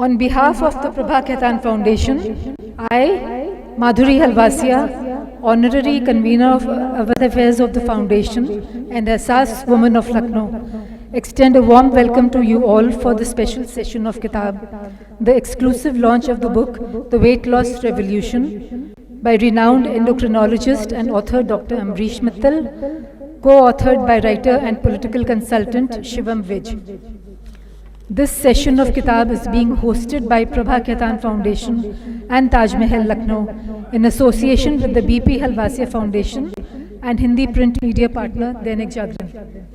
On behalf of the Prabha Khaitan Foundation, I, Madhuri Halvasia, Honorary Convener of Awadh Affairs of the Foundation and Ehsaas Women of Lucknow, extend a warm welcome to you all for the special session of Kitab, the exclusive launch of the book, The Weight Loss Revolution, by renowned endocrinologist and author Dr. Ambrish Mittal, co-authored by writer and political consultant Shivam Vij. This session of Kitab is being hosted by Prabha Khaitan Foundation and Taj Mahal Lucknow in association with the BP Halvasia Foundation and Hindi print media partner Dainik Jagran.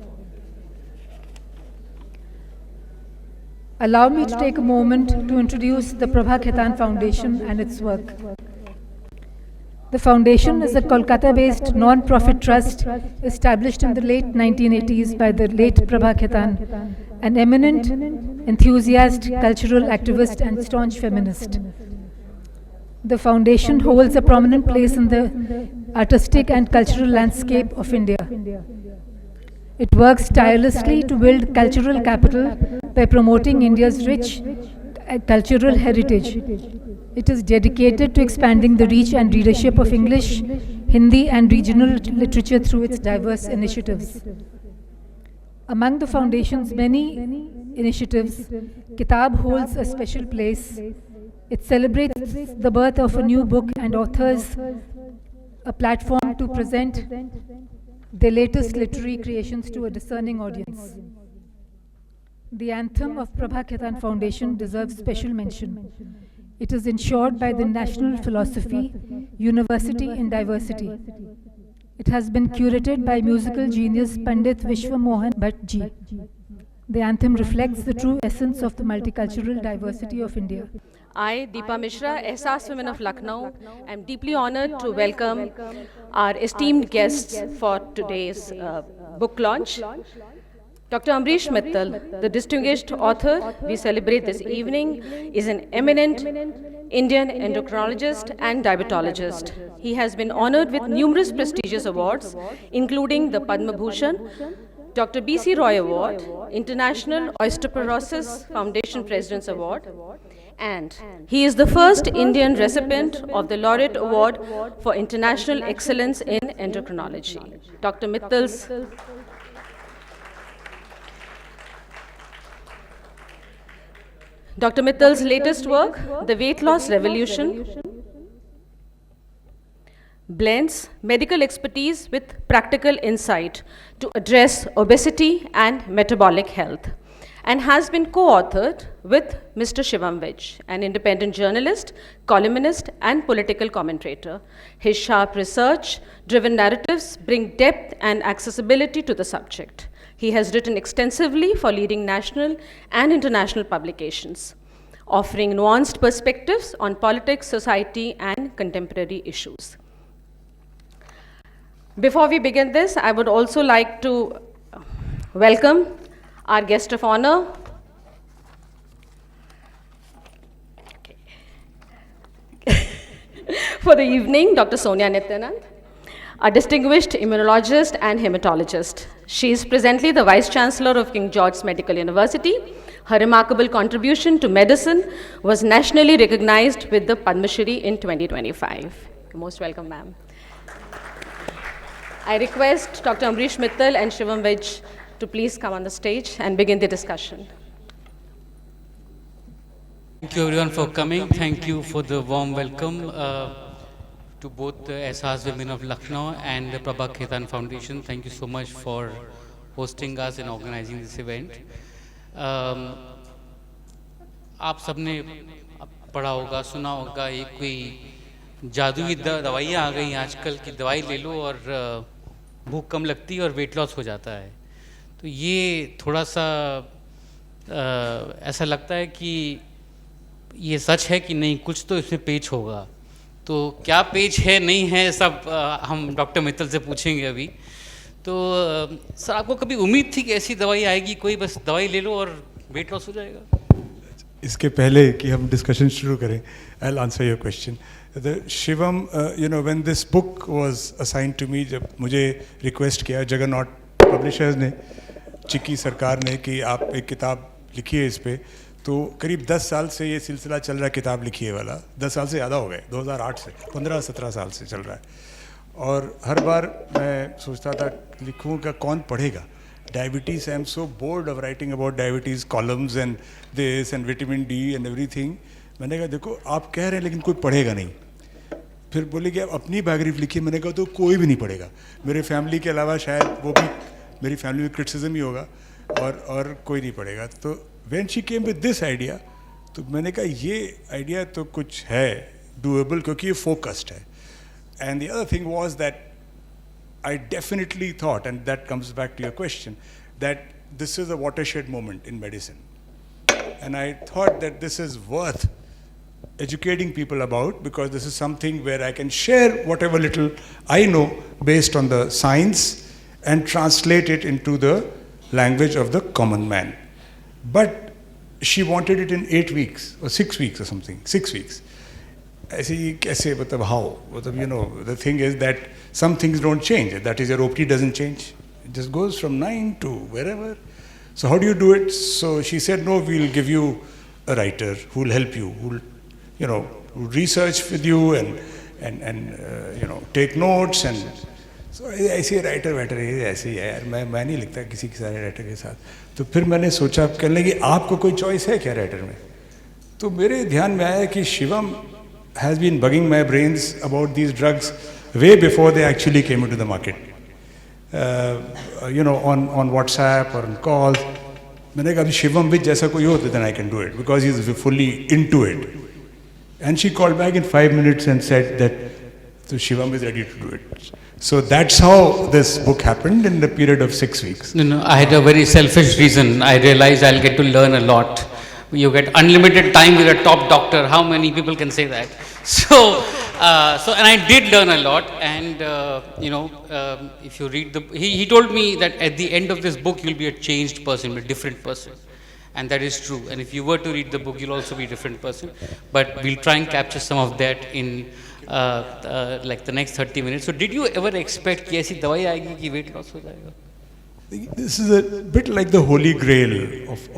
Allow me to take a moment to introduce the Prabha Khaitan Foundation and its work. The foundation is a Kolkata-based non-profit trust established in the late 1980s by the late Prabha Khaitan, an eminent, enthusiast, cultural activist and staunch feminist. The foundation holds a prominent place in the artistic and cultural landscape of India. It works tirelessly to build cultural capital by promoting India's rich cultural heritage. It is dedicated to expanding the reach and readership of English, Hindi and regional literature through its diverse initiatives. Among the foundation's many initiatives, Kitab holds a special place. It celebrates the birth of a new book and authors a platform to present their latest literary creations to a discerning audience. The anthem of Prabha Khaitan Foundation deserves special mention. It is ensured by the national philosophy, University in Diversity. It has been curated by musical genius Pandit Vishwa Mohan Bhatt Ji. The anthem reflects the true essence of the multicultural diversity of India. I, Deepa Mishra, Ehsaas Women of Lucknow, am deeply honored to welcome our esteemed guests for today's book launch. Dr. Ambrish Mittal, the distinguished author we celebrate this evening, is an eminent Indian endocrinologist and diabetologist. He has been honored with numerous prestigious awards, including the Padma Bhushan, Dr. B.C. Roy Award, International Osteoporosis Foundation President's Award, and he is the first Indian recipient of the Laureate Award for International Excellence in Endocrinology. Dr. Mittal's latest work, The Weight Loss Revolution, blends medical expertise with practical insight to address obesity and metabolic health, and has been co-authored with Mr. Shivam Vij, an independent journalist, columnist, and political commentator. His sharp research-driven narratives bring depth and accessibility to the subject. He has written extensively for leading national and international publications, offering nuanced perspectives on politics, society, and contemporary issues. Before we begin this, I would also like to welcome our guest of honor, for the evening, Dr. Sonia Nityanand, a distinguished immunologist and hematologist. She is presently the Vice Chancellor of King George's Medical University. Her remarkable contribution to medicine was nationally recognized with the Padma Shri in 2025. You're most welcome, ma'am. I request Dr. Ambrish Mittal and Shivam Vij to please come on the stage and begin the discussion. Thank you everyone for coming. Thank you for the warm welcome to both the Ehsaas Women of Lucknow and the Prabha Khaitan Foundation. Thank you so much for hosting us and organizing this event. आप सबने पढ़ा होगा, सुना होगा, एक कोई जादुई दवाइयाँ आ गई आजकल की, दवाई ले लो और भूख कम लगती है और वेट लॉस हो जाता है. तो ये थोड़ा सा ऐसा लगता है कि ये सच है कि नहीं, कुछ तो इसमें पेच होगा. तो क्या पेच है नहीं है सब हम डॉक्टर मित्तल से पूछेंगे अभी. तो सर, आपको कभी उम्मीद थी कि ऐसी दवाई आएगी, कोई बस दवाई ले लो और वेट लॉस हो जाएगा? इसके पहले कि हम डिस्कशन शुरू करें, I'll answer your question. Shivam, when this book was assigned to me, जब मुझे रिक्वेस्ट किया जगरनॉट पब्लिशर्स ने, चिक्की सरकार ने, कि आप एक किताब लिखिए इस पे, तो करीब 10 साल से ये सिलसिला चल रहा है, किताब लिखी है वाला 10 साल से ज़्यादा हो गए, 2008 से 15-17 साल से चल रहा है। और हर बार मैं सोचता था लिखूँ का कौन पढ़ेगा, diabetes, I am so board of writing about diabetes, columns and this and vitamin D and everything. मैंने कहा देखो आप कह रहे हैं लेकिन कोई पढ़ेगा नहीं। फिर बोले कि आप अपनी बायोग्राफी लिखिए। मैंने कहा तो कोई भी नहीं पढ़ेगा, मेरे फैमिली के अलावा शायद वो भी, मेरी फैमिली में क्रिटिसिज्म ही होगा और कोई नहीं पढ़ेगा। तो when she came with this idea, तो मैंने कहा ये आइडिया तो कुछ है डूएबल, क्योंकि ये फोकस्ड है। And the other thing was that I definitely thought, and that comes back to your question, that this is a watershed moment in medicine. And I thought that this is worth educating people about, because this is something where I can share whatever little I know based on the science and translate it into the language of the common man. But she wanted it in 8 weeks or 6 weeks or something, 6 weeks. ऐसे ही कैसे, मतलब how, मतलब you know, the thing is that some things don't change, that is your OPT doesn't change, it just goes from 9 to wherever. So how do you do it? So she said, no, we'll give you a writer who will help you, who will, you know, research with you and you know, take notes. And so ऐसे writer वाइटर ऐसे ही है यार, मैं नहीं लिखता किसी के सारे राइटर के साथ। तो फिर मैंने सोचा कहने लगी आपको कोई चॉइस है क्या राइटर में? तो मेरे ध्यान में आया कि Shivam has been bugging my brains about these drugs way before they actually came into the market. You know, on WhatsApp or on calls. मैंने कहा अभी शिवम भी जैसा कोई हो then I can do it, because he is fully into it. And she called back in 5 minutes and said that so Shivam is ready to do it. So that's how this book happened in the period of 6 weeks. No, I had a very selfish reason. I realized I'll get to learn a lot. You get unlimited time with a top doctor. How many people can say that? So and I did learn a lot. And you know, if you read the, he told me that at the end of this book you'll be a changed person, a different person, and that is true. And if you were to read the book, you'll also be a different person. But we'll try and capture some of that in like the next 30 minutes. So did you ever expect कि ऐसी दवाई आएगी कि weight loss हो जाएगा? This is a bit like the holy grail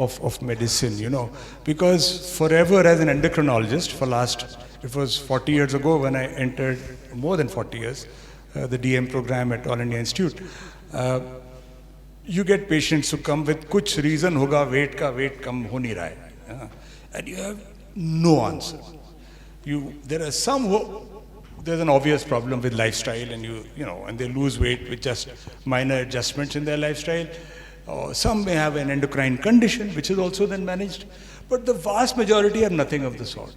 of medicine, you know, because forever as an endocrinologist, for last, it was 40 years ago when I entered, more than 40 years, the DM program at All India Institute, you get patients who come with कुछ reason होगा weight कम हो नहीं रहा है, and you have no answer. There are some there's an obvious problem with lifestyle, and you know, and they lose weight with just minor adjustments in their lifestyle. Or some may have an endocrine condition, which is also then managed, but the vast majority have nothing of the sort.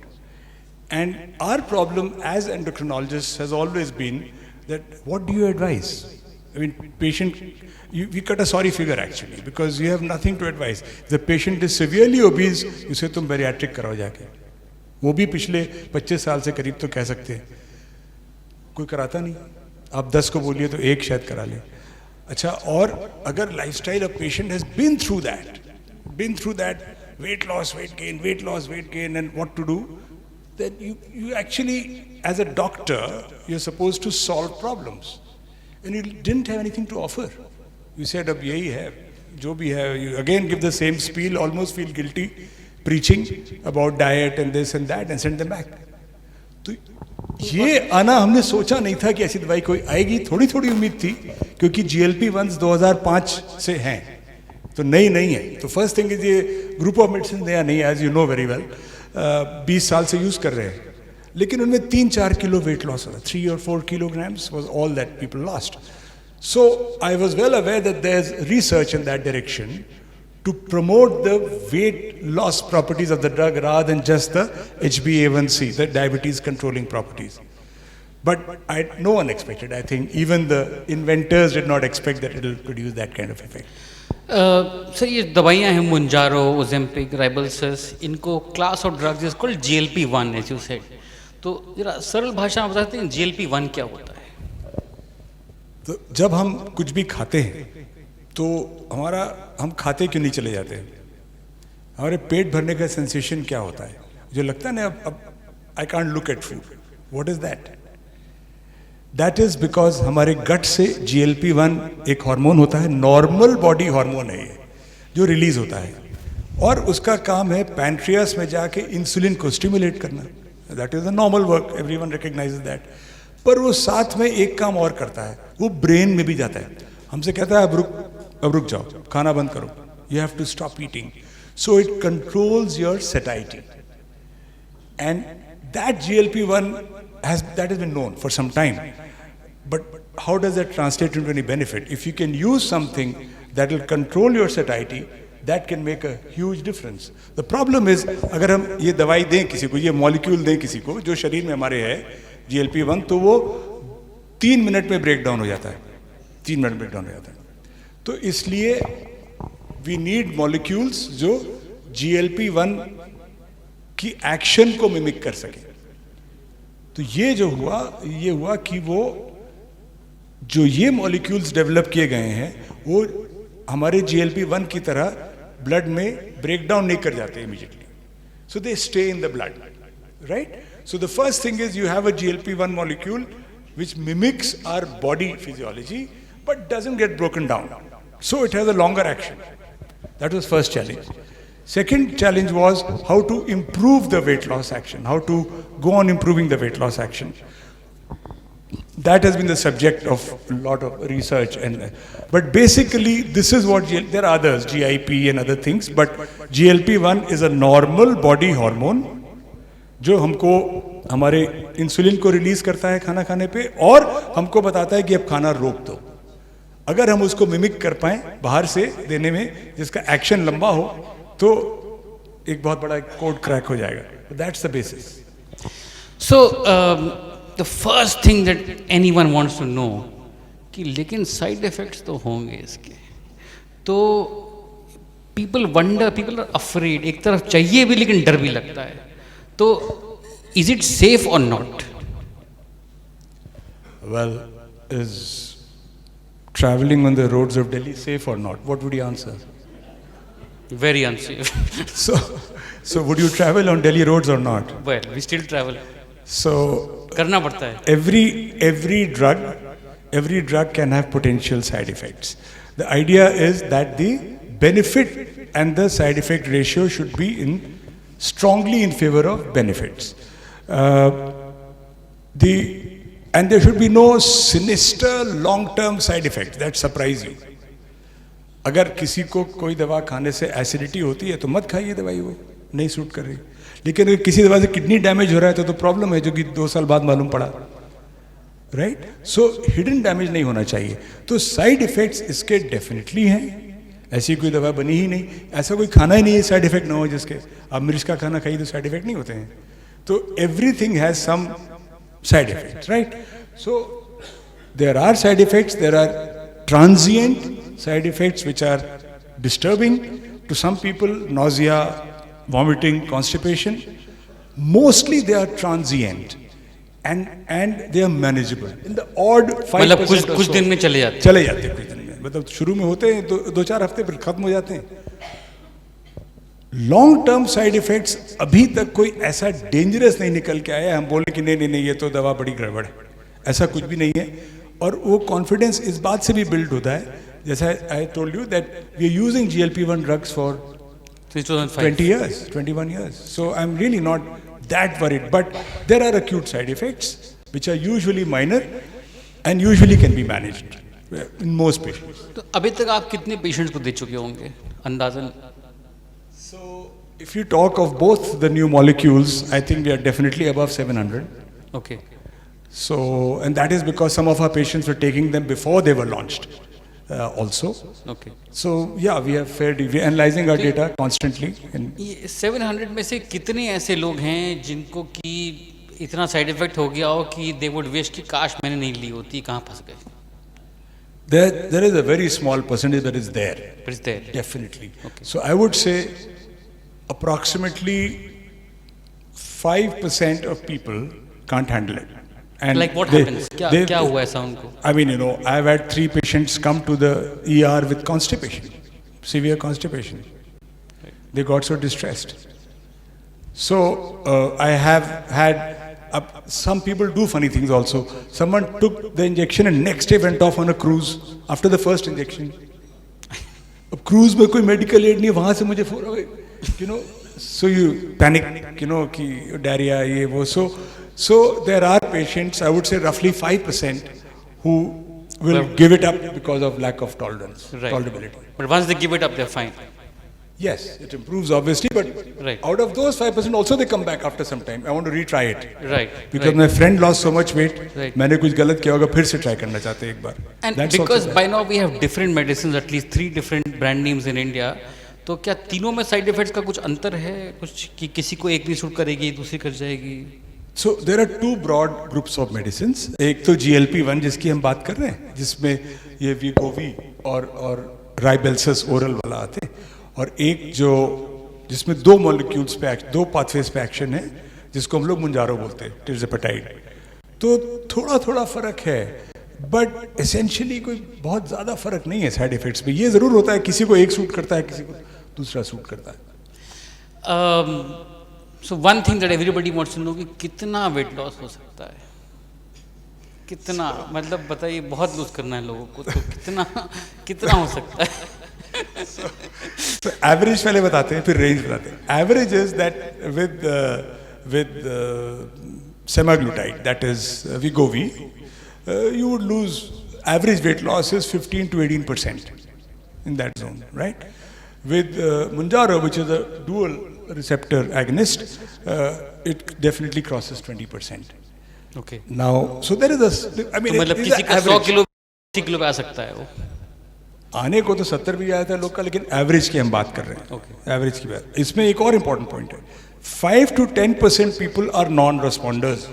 And our problem as endocrinologists has always been that what do you advise? I mean, we cut a sorry figure actually, because you have nothing to advise. The patient is severely obese, you say तुम bariatric कराओ जाके, वो भी पिछले 25 साल से करीब तो कह सकते हैं, कोई कराता नहीं। आप 10 को बोलिए तो एक शायद करा ले। अच्छा, और अगर lifestyle of patient has been through that weight loss, weight gain, and what to do, then you actually, as a doctor, you're supposed to solve problems, and you didn't have anything to offer. You said अब यही है, जो भी है, you again give the same spiel, almost feel guilty preaching about diet and this and that, and send them back. तो ये आना हमने सोचा नहीं था कि ऐसी दवाई कोई आएगी। थोड़ी थोड़ी उम्मीद थी, क्योंकि GLP-1s 2005 से हैं, तो नई नहीं है। तो फर्स्ट थिंग इज ये ग्रुप ऑफ मेडिसिन नया नहीं है, as you know very well, 20 साल से यूज कर रहे हैं, लेकिन उनमें 3-4 किलो वेट लॉस हो रहा, 3 or 4 kilograms was all that people lost. So I was well aware that there's research in that direction to promote the weight loss properties of the drug rather than just the HbA1c, the diabetes controlling properties. But no one expected, I think even the inventors did not expect that it will produce that kind of effect. Sir ये दवाइयाँ हैं Mounjaro, Ozempic, Rybelsus, इनको class of drugs is called GLP-1 as you said. तो जरा सरल भाषा में बताते हैं GLP-1 क्या होता है? तो जब हम कुछ भी खाते हैं तो हम खाते क्यों नहीं चले जाते हैं? हमारे पेट भरने का सेंसेशन क्या होता है? जो लगता है ना अब I can't look at food, what is that? That is because हमारे गट से GLP-1 एक हार्मोन होता है, नॉर्मल बॉडी हार्मोन है ये, जो रिलीज होता है। और उसका काम है पैनक्रियास में जाके इंसुलिन को स्टिमुलेट करना. That is the normal work, everyone recognises that. पर वो साथ में एक काम और करता है, वो ब्रेन में भी जाता है. हमसे कहता है अब रुक जाओ, खाना बंद करो, you have to stop eating. So it controls your satiety. And that GLP-1 has been known for some time. But how does that translate into any benefit? If you can use something that will control your satiety, that can make a huge difference. The problem is, अगर हम ये दवाई दें किसी को, ये molecule दें किसी को जो शरीर में हमारे है GLP-1, तो वो 3 मिनट में ब्रेक डाउन हो जाता है. 3 मिनट ब्रेक डाउन हो जाता है. तो इसलिए वी नीड मॉलिक्यूल्स जो GLP-1 की एक्शन को मिमिक कर सके. तो ये जो हुआ कि वो जो ये मॉलिक्यूल्स डेवलप किए गए हैं वो हमारे GLP-1 की तरह ब्लड में ब्रेक डाउन नहीं कर जाते immediately. So they stay in the blood, right? So the first thing is you have a GLP-1 molecule which mimics our body physiology but doesn't get broken down. So it has a longer action. That was first challenge. Second challenge was how to improve the weight loss action, how to go on improving the weight loss action. That has been the subject of a lot of research, but basically this is what there are others, GIP and other things, but GLP-1 is a normal body hormone जो हमको हमारे insulin को release करता है खाना खाने पे और हमको बताता है कि अब खाना रोक दो. अगर हम उसको मिमिक कर पाएं बाहर से देने में, जिसका एक्शन लंबा हो, तो एक बहुत बड़ा कोड क्रैक हो जाएगा. That's the basis. So the first thing that anyone wants to know कि लेकिन साइड इफेक्ट्स तो होंगे इसके, तो people wonder, people are afraid. एक तरफ चाहिए भी लेकिन डर भी लगता है. तो इज इट सेफ और not? Well, is traveling on the roads of Delhi safe or not? What would you answer? Very unsafe. So would you travel on Delhi roads or not? Well, we still travel. So करना पड़ता है. Every drug can have potential side effects. The idea is that the benefit and the side effect ratio should be strongly in favor of benefits. And there should be no sinister long-term side effects that surprise you. अगर किसी को कोई दवा खाने से acidity होती है तो मत खाइए दवाई, वो नहीं सूट कर रही. लेकिन अगर किसी दवा से किडनी डैमेज हो रहा है तो प्रॉब्लम है, जो कि 2 साल बाद मालूम पड़ा, राइट? सो हिडन डैमेज नहीं होना चाहिए. तो साइड इफेक्ट्स इसके डेफिनेटली हैं. ऐसी कोई दवा बनी ही नहीं, ऐसा कोई खाना ही नहीं है साइड इफेक्ट ना हो जिसके. आप मिर्च का खाना खाइए तो साइड इफेक्ट नहीं होते हैं. तो everything has some side effects, right? So there are side effects, there are transient side effects which are disturbing to some people: nausea, vomiting, constipation. Mostly they are transient and they are manageable. In the odd 5% मतलब कुछ दिन में चले जाते हैं कुछ दिन में. मतलब शुरू में होते हैं तो 2-4 हफ्ते फिर खत्म हो जाते हैं. लॉन्ग टर्म साइड इफेक्ट्स अभी तक कोई ऐसा डेंजरस नहीं निकल के आया हम बोले कि नहीं ये तो दवा बड़ी गड़बड़ है. ऐसा कुछ भी नहीं है. और वो कॉन्फिडेंस इस बात से भी बिल्ड होता है, जैसा I told you that we are using GLP-1 drugs for 21 years. So I'm really not that worried. But there are acute side effects which are usually minor and usually can be managed in most patients. तो अभी तक आप कितने patients को दे चुके होंगे अंदाजन? So, if you talk of both the new molecules, I think we are definitely above 700. Okay. So, and that is because some of our patients were taking them before they were launched, also. Okay. So, yeah, we are we are analyzing our data constantly. And ये 700 में से कितने ऐसे लोग हैं जिनको कि इतना साइड इफेक्ट हो गया हो कि they would wish कि काश मैंने नहीं ली होती, कहाँ फंस गए? there is a very small percentage that is there. But it's there. Definitely. Okay. So I would say approximately 5% of people can't handle it. And like what happens? क्या हुआ ऐसा उनको? I mean, I've had 3 patients come to the ER with constipation, severe constipation. They got so distressed. So I have had some people do funny things also. Someone took the injection and next day went off on a cruise after the first injection. अब cruise में कोई medical aid नहीं, वहाँ से मुझे you know, so you panic, you know, कि diarrhea ये वो. So there are patients, I would say roughly 5%, who will give it up because of lack of tolerability. But once they give it up, they're fine. Yes, it improves obviously, but Right. out of those 5% also they come back after some time. I want to retry it. Right. Because my friend lost so much weight, Right. मैंने कुछ गलत किया होगा, फिर से try करना चाहते हैं एक बार. And That's because also by now we have different medicines, at least 3 different brand names in India, तो क्या तीनों में साइड इफेक्ट्स का कुछ अंतर है, कुछ कि किसी को एक भी सूट करेगी दूसरी कर जाएगी? So there are 2 broad groups of medicines. एक तो GLP-1 जिसकी हम बात कर रहे हैं, जिसमें ये Wegovy और Rybelsus oral वाला आते हैं, और एक जो जिसमें 2 मॉलिक्यूल्स पे 2 पाथवेज पे एक्शन है, जिसको हम लोग मुंजारो बोलते हैं, टिrzepatide. तो थोड़ा थोड़ा फर्क है, बट एसेंशियली कोई बहुत ज़्यादा फर्क नहीं है साइड इफेक्ट्स में. ये ज़रूर होता है किसी को एक सूट करता है, किसी को दूसरा सूट करता है. So one thing that everybody wants to know कि कितना वेट लॉस हो सकता है, कितना, मतलब बताइए, बहुत लूज करना है लोगों को, तो कितना हो सकता है? तो एवरेज पहले बताते हैं, फिर रेंज बताते हैं. Average is that with semaglutide, that is Wegovy, you would lose, average weight loss is 15 to 18% in that zone, right? With Mounjaro, which is a dual receptor agonist, it definitely crosses 20%. Okay. Now, so there is a, I mean, तो मतलब it is किसी an का 100 average. Kilo 80 kilo पे आ सकता है वो? आने को तो 70 भी आया था लोग का, लेकिन एवरेज की हम बात कर रहे हैं. एवरेज की बात. इसमें एक और इंपॉर्टेंट पॉइंट है, 5 to 10% people are non responders.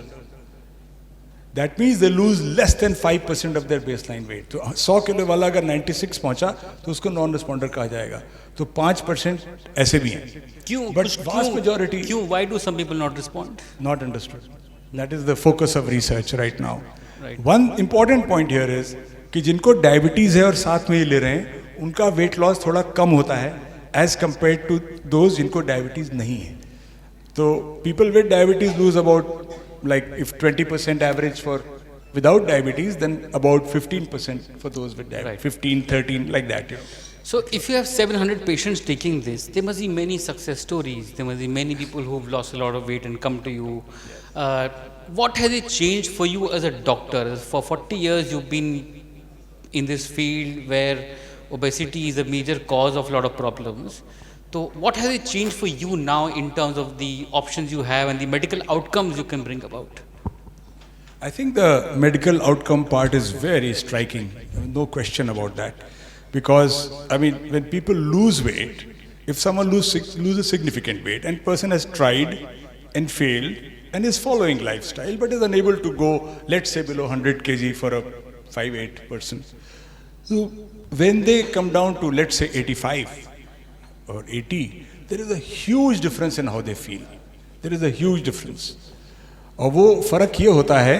That means they lose less than 5% of their baseline weight. तो 100 किलो वाला अगर 96 पहुंचा तो उसको नॉन रेस्पॉन्डर कहा जाएगा. तो 5% ऐसे भी हैं. क्यों? बट वास्ट मेजॉरिटी क्यों? Why do some people not respond? not understood. That is the focus of research right now. Right. One important point here is कि जिनको डायबिटीज़ है और साथ में ये ले रहे हैं, उनका वेट लॉस थोड़ा कम होता है एज कम्पेयर टू दोज जिनको डायबिटीज़ नहीं है. तो people with diabetes lose about, like if 20% average for without diabetes, then about 15% for those with diabetes. Right. 15, 13, like that. You know. So if you have 700 patients taking this, there must be many success stories. There must be many people who have lost a lot of weight and come to you. What has it changed for you as a doctor? For 40 years you've been in this field where obesity is a major cause of a lot of problems. So what has it changed for you now in terms of the options you have and the medical outcomes you can bring about? I think the medical outcome part is very striking, no question about that. Because, I mean, when people lose weight, if someone loses significant weight and person has tried and failed and is following lifestyle but is unable to go, let's say, below 100 kg for a 5'8" person. So when they come down to, let's say, 85 or 80, there is a huge difference in how they feel. There is a huge difference. और वो फर्क ये होता है,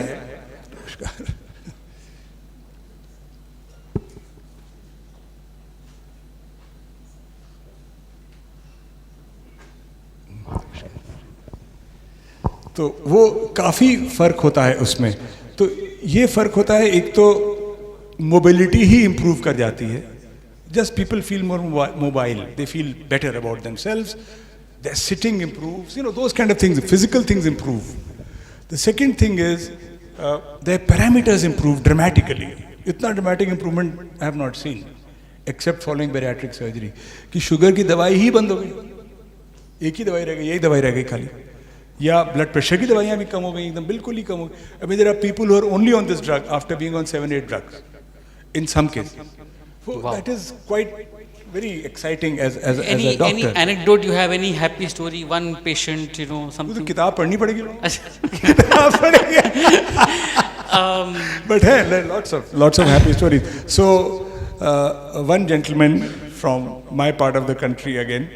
तो वो काफ़ी फ़र्क होता है उसमें. तो ये फ़र्क होता है, एक तो मोबिलिटी ही इम्प्रूव कर जाती है. Just people feel more mobile, they feel better about themselves, their sitting improves, you know, those kind of things, physical things improve. The second thing is their parameters improve dramatically. इतना dramatic improvement I have not seen, except following bariatric surgery. कि sugar की दवाई ही बंद हो गई, एक ही दवाई रह गई, यही दवाई रह गई खाली. या ब्लड प्रेशर की दवाइयाँ भी कम हो गई, एकदम बिल्कुल ही कम हो गई. I mean, there are people who are only on this drug after being on 7-8 drugs, in some cases. So Wow. that is quite very exciting as a Any doctor. anecdote you have, any happy story, one patient, you know, तो something? किताब पढ़नी पड़ेगी लोगों को. किताब पढ़ेगी. But hey, lots of happy stories. So one gentleman from my part of the country again,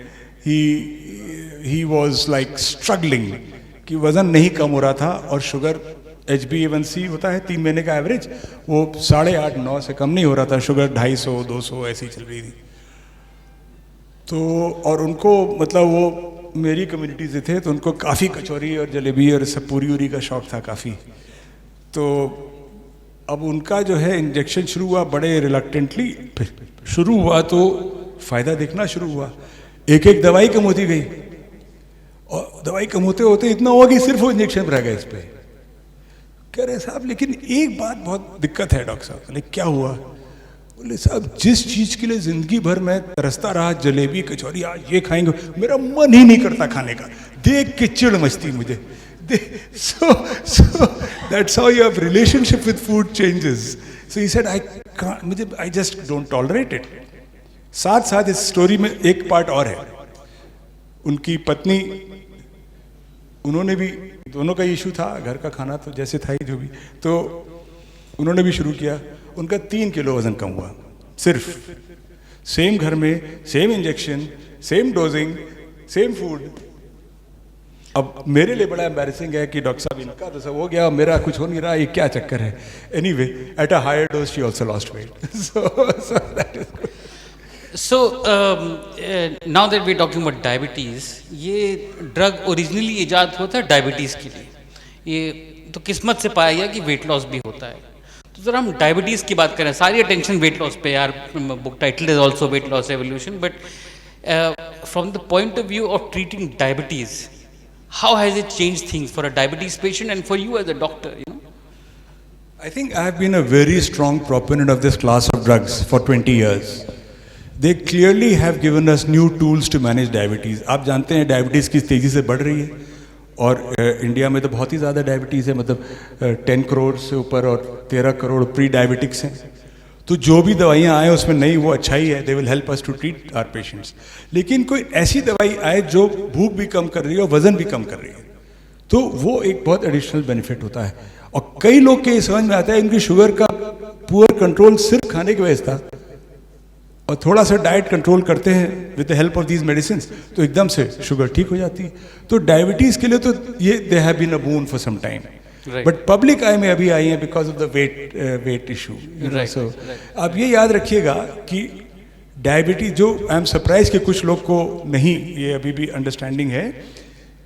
he was like struggling कि वजन नहीं कम हो रहा था और शुगर HbA1c होता है 3 महीने का एवरेज, वो 8.5-9 से कम नहीं हो रहा था. शुगर 250-200 ऐसी ही चल रही थी. तो और उनको मतलब वो मेरी कम्युनिटी से थे, तो उनको काफ़ी कचौरी और जलेबी और सब पूरी उरी का शौक़ था काफ़ी. तो अब उनका जो है इंजेक्शन शुरू हुआ बड़े रिलक्टेंटली शुरू हुआ, तो फ़ायदा दिखना शुरू हुआ. एक एक दवाई कम होती गई, और दवाई कम होते होते इतना हुआ कि सिर्फ वो इंजेक्शन रह गया इस पे। कह रहे साहब लेकिन एक बात बहुत दिक्कत है डॉक्टर साहब। बोले क्या हुआ? बोले साहब जिस चीज के लिए जिंदगी भर मैं तरसता रहा, जलेबी कचौरी आज ये खाएंगे, मेरा मन ही नहीं करता खाने का, देख के चिड़ मचती मुझे। So that's how your relationship with food changes. So he said, I just don't tolerate it. साथ साथ इस स्टोरी में एक पार्ट और है। उनकी पत्नी, उन्होंने भी, दोनों का इशू था घर का खाना तो जैसे था ही जो भी, तो उन्होंने भी शुरू किया। उनका 3 किलो वजन कम हुआ, सिर्फ सेम घर में, same injection, same dosing, same food. अब मेरे लिए बड़ा एम्बैरेसिंग है कि डॉक्टर साहब इनका तो सब हो गया, मेरा कुछ हो नहीं रहा, ये क्या चक्कर है। Anyway at a higher dose she also lost weight. so that is good. So now that we're talking about diabetes, ये ड्रग ओरिजिनली इजाद हुआ था डायबिटीज़ के लिए, ये तो किस्मत से पाया गया कि वेट लॉस भी होता है। तो ज़रा हम डायबिटीज़ की बात करें, सारी अटेंशन वेट लॉस पे यार, book title is also weight loss evolution, but from the point of view of treating diabetes, how has it changed things for a diabetes patient and for you as a doctor, you know? I think I have been a very strong proponent of this class of drugs for 20 years. They clearly have given us new tools to manage diabetes. आप जानते हैं diabetes किस तेज़ी से बढ़ रही है, और इंडिया में तो बहुत ही ज़्यादा डायबिटीज़ है, मतलब 10 करोड़ से ऊपर और 13 करोड़ प्री डायबिटिक्स हैं। तो जो भी दवाइयाँ आए उसमें नहीं, वो अच्छा ही है, they will help us to treat our patients. लेकिन कोई ऐसी दवाई आए जो भूख भी कम कर रही है और वजन भी कम कर रही है, तो वो एक बहुत एडिशनल बेनिफिट होता है। और कई लोग के समझ में आता है इनकी शुगर का पुअर कंट्रोल सिर्फ खाने की वजह था, और थोड़ा सा डाइट कंट्रोल करते हैं with the help of these medicine, तो एकदम से शुगर ठीक हो जाती है। तो डायबिटीज़ के लिए तो ये they have been a boon for some time, but public eye में अभी आई है because of the weight issue. So आप ये याद रखिएगा कि डायबिटीज, जो आई एम सरप्राइज कि कुछ लोग को नहीं ये अभी भी अंडरस्टैंडिंग है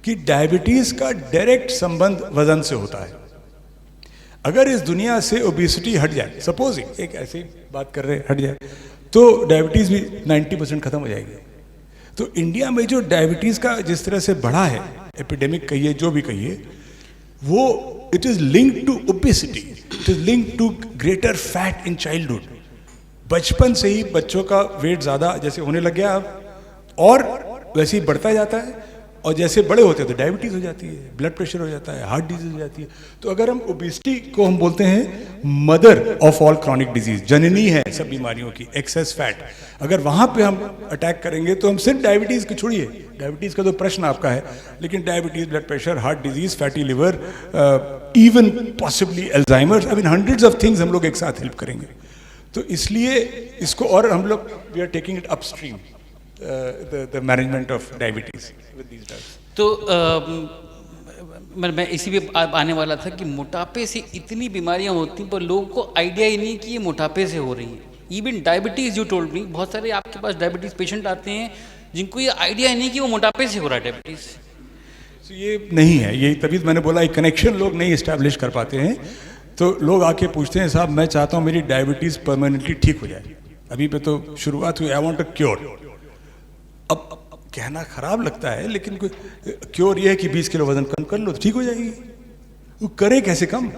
कि डायबिटीज का डायरेक्ट संबंध वजन से होता है। अगर इस दुनिया से ओबेसिटी हट जाए, सपोजिंग एक ऐसी बात कर रहे हैं, हट जाए, तो डायबिटीज भी 90% खत्म हो जाएगी। तो इंडिया में जो डायबिटीज का जिस तरह से बढ़ा है, एपिडेमिक कहिए जो भी कहिए, वो it is linked to obesity, it is linked to greater fat in childhood. बचपन से ही बच्चों का वेट ज़्यादा जैसे होने लग गया अब, और वैसे ही बढ़ता जाता है, और जैसे बड़े होते हैं तो डायबिटीज़ हो जाती है, ब्लड प्रेशर हो जाता है, हार्ट डिजीज हो जाती है। तो अगर हम ओबेसिटी को हम बोलते हैं mother of all chronic disease, जननी है सब बीमारियों की, एक्सेस फैट, अगर वहाँ पे हम अटैक करेंगे तो हम सिर्फ डायबिटीज़ को छोड़िए, डायबिटीज़ का तो प्रश्न आपका है, लेकिन diabetes, blood pressure, heart disease, fatty liver, even possibly Alzheimer's, I mean hundreds of things हम लोग एक साथ हेल्प करेंगे। तो इसलिए इसको, और हम लोग we are taking it upstream, the management of diabetes with these drugs. तो मैं इसी पे आने वाला था कि मोटापे से इतनी बीमारियां होती हैं पर लोगों को आइडिया ही नहीं कि ये मोटापे से हो रही है। Even diabetes you told me, बहुत सारे आपके पास डायबिटीज़ पेशेंट आते हैं जिनको ये आइडिया ही नहीं कि वो मोटापे से हो रहा है डायबिटीज़। So ये नहीं है, ये तभी मैंने बोला एक कनेक्शन लोग नहीं इस्टेब्लिश कर पाते हैं। तो लोग आके पूछते हैं साहब मैं चाहता हूँ मेरी डायबिटीज़ परमानेंटली ठीक हो जाए, अभी पे तो शुरुआत हुई, आई वांट अ क्योर। अब कहना खराब लगता है, लेकिन कोई क्योर ये है कि 20 किलो वजन कम कर लो तो ठीक हो जाएगी। वो करे कैसे कम?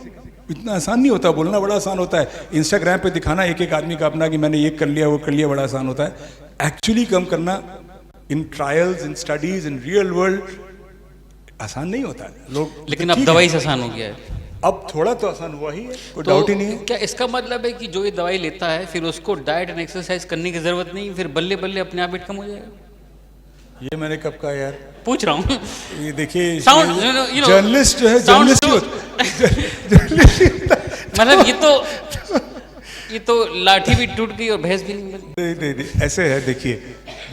इतना आसान नहीं होता, बोलना बड़ा आसान होता है, इंस्टाग्राम पे दिखाना एक एक आदमी का अपना कि मैंने ये कर लिया वो कर लिया बड़ा आसान होता है। एक्चुअली कम करना in trials, in studies, in real world आसान नहीं होता है। लोग लेकिन अब दवाई से आसान हो गया है, अब थोड़ा तो आसान हुआ ही है, कोई डाउट ही नहीं है। क्या इसका मतलब है कि जो ये दवाई लेता है फिर उसको डाइट एंड एक्सरसाइज करने की जरूरत नहीं, फिर बल्ले बल्ले अपने आप वेट कम हो जाएगा? ये मैंने कब कहा यार, पूछ रहा हूँ। ये देखिए जर्नलिस्ट जो है, जर्नलिस्ट मतलब ये तो लाठी भी टूट गई और भैंस भी नहीं, ऐसे है। देखिए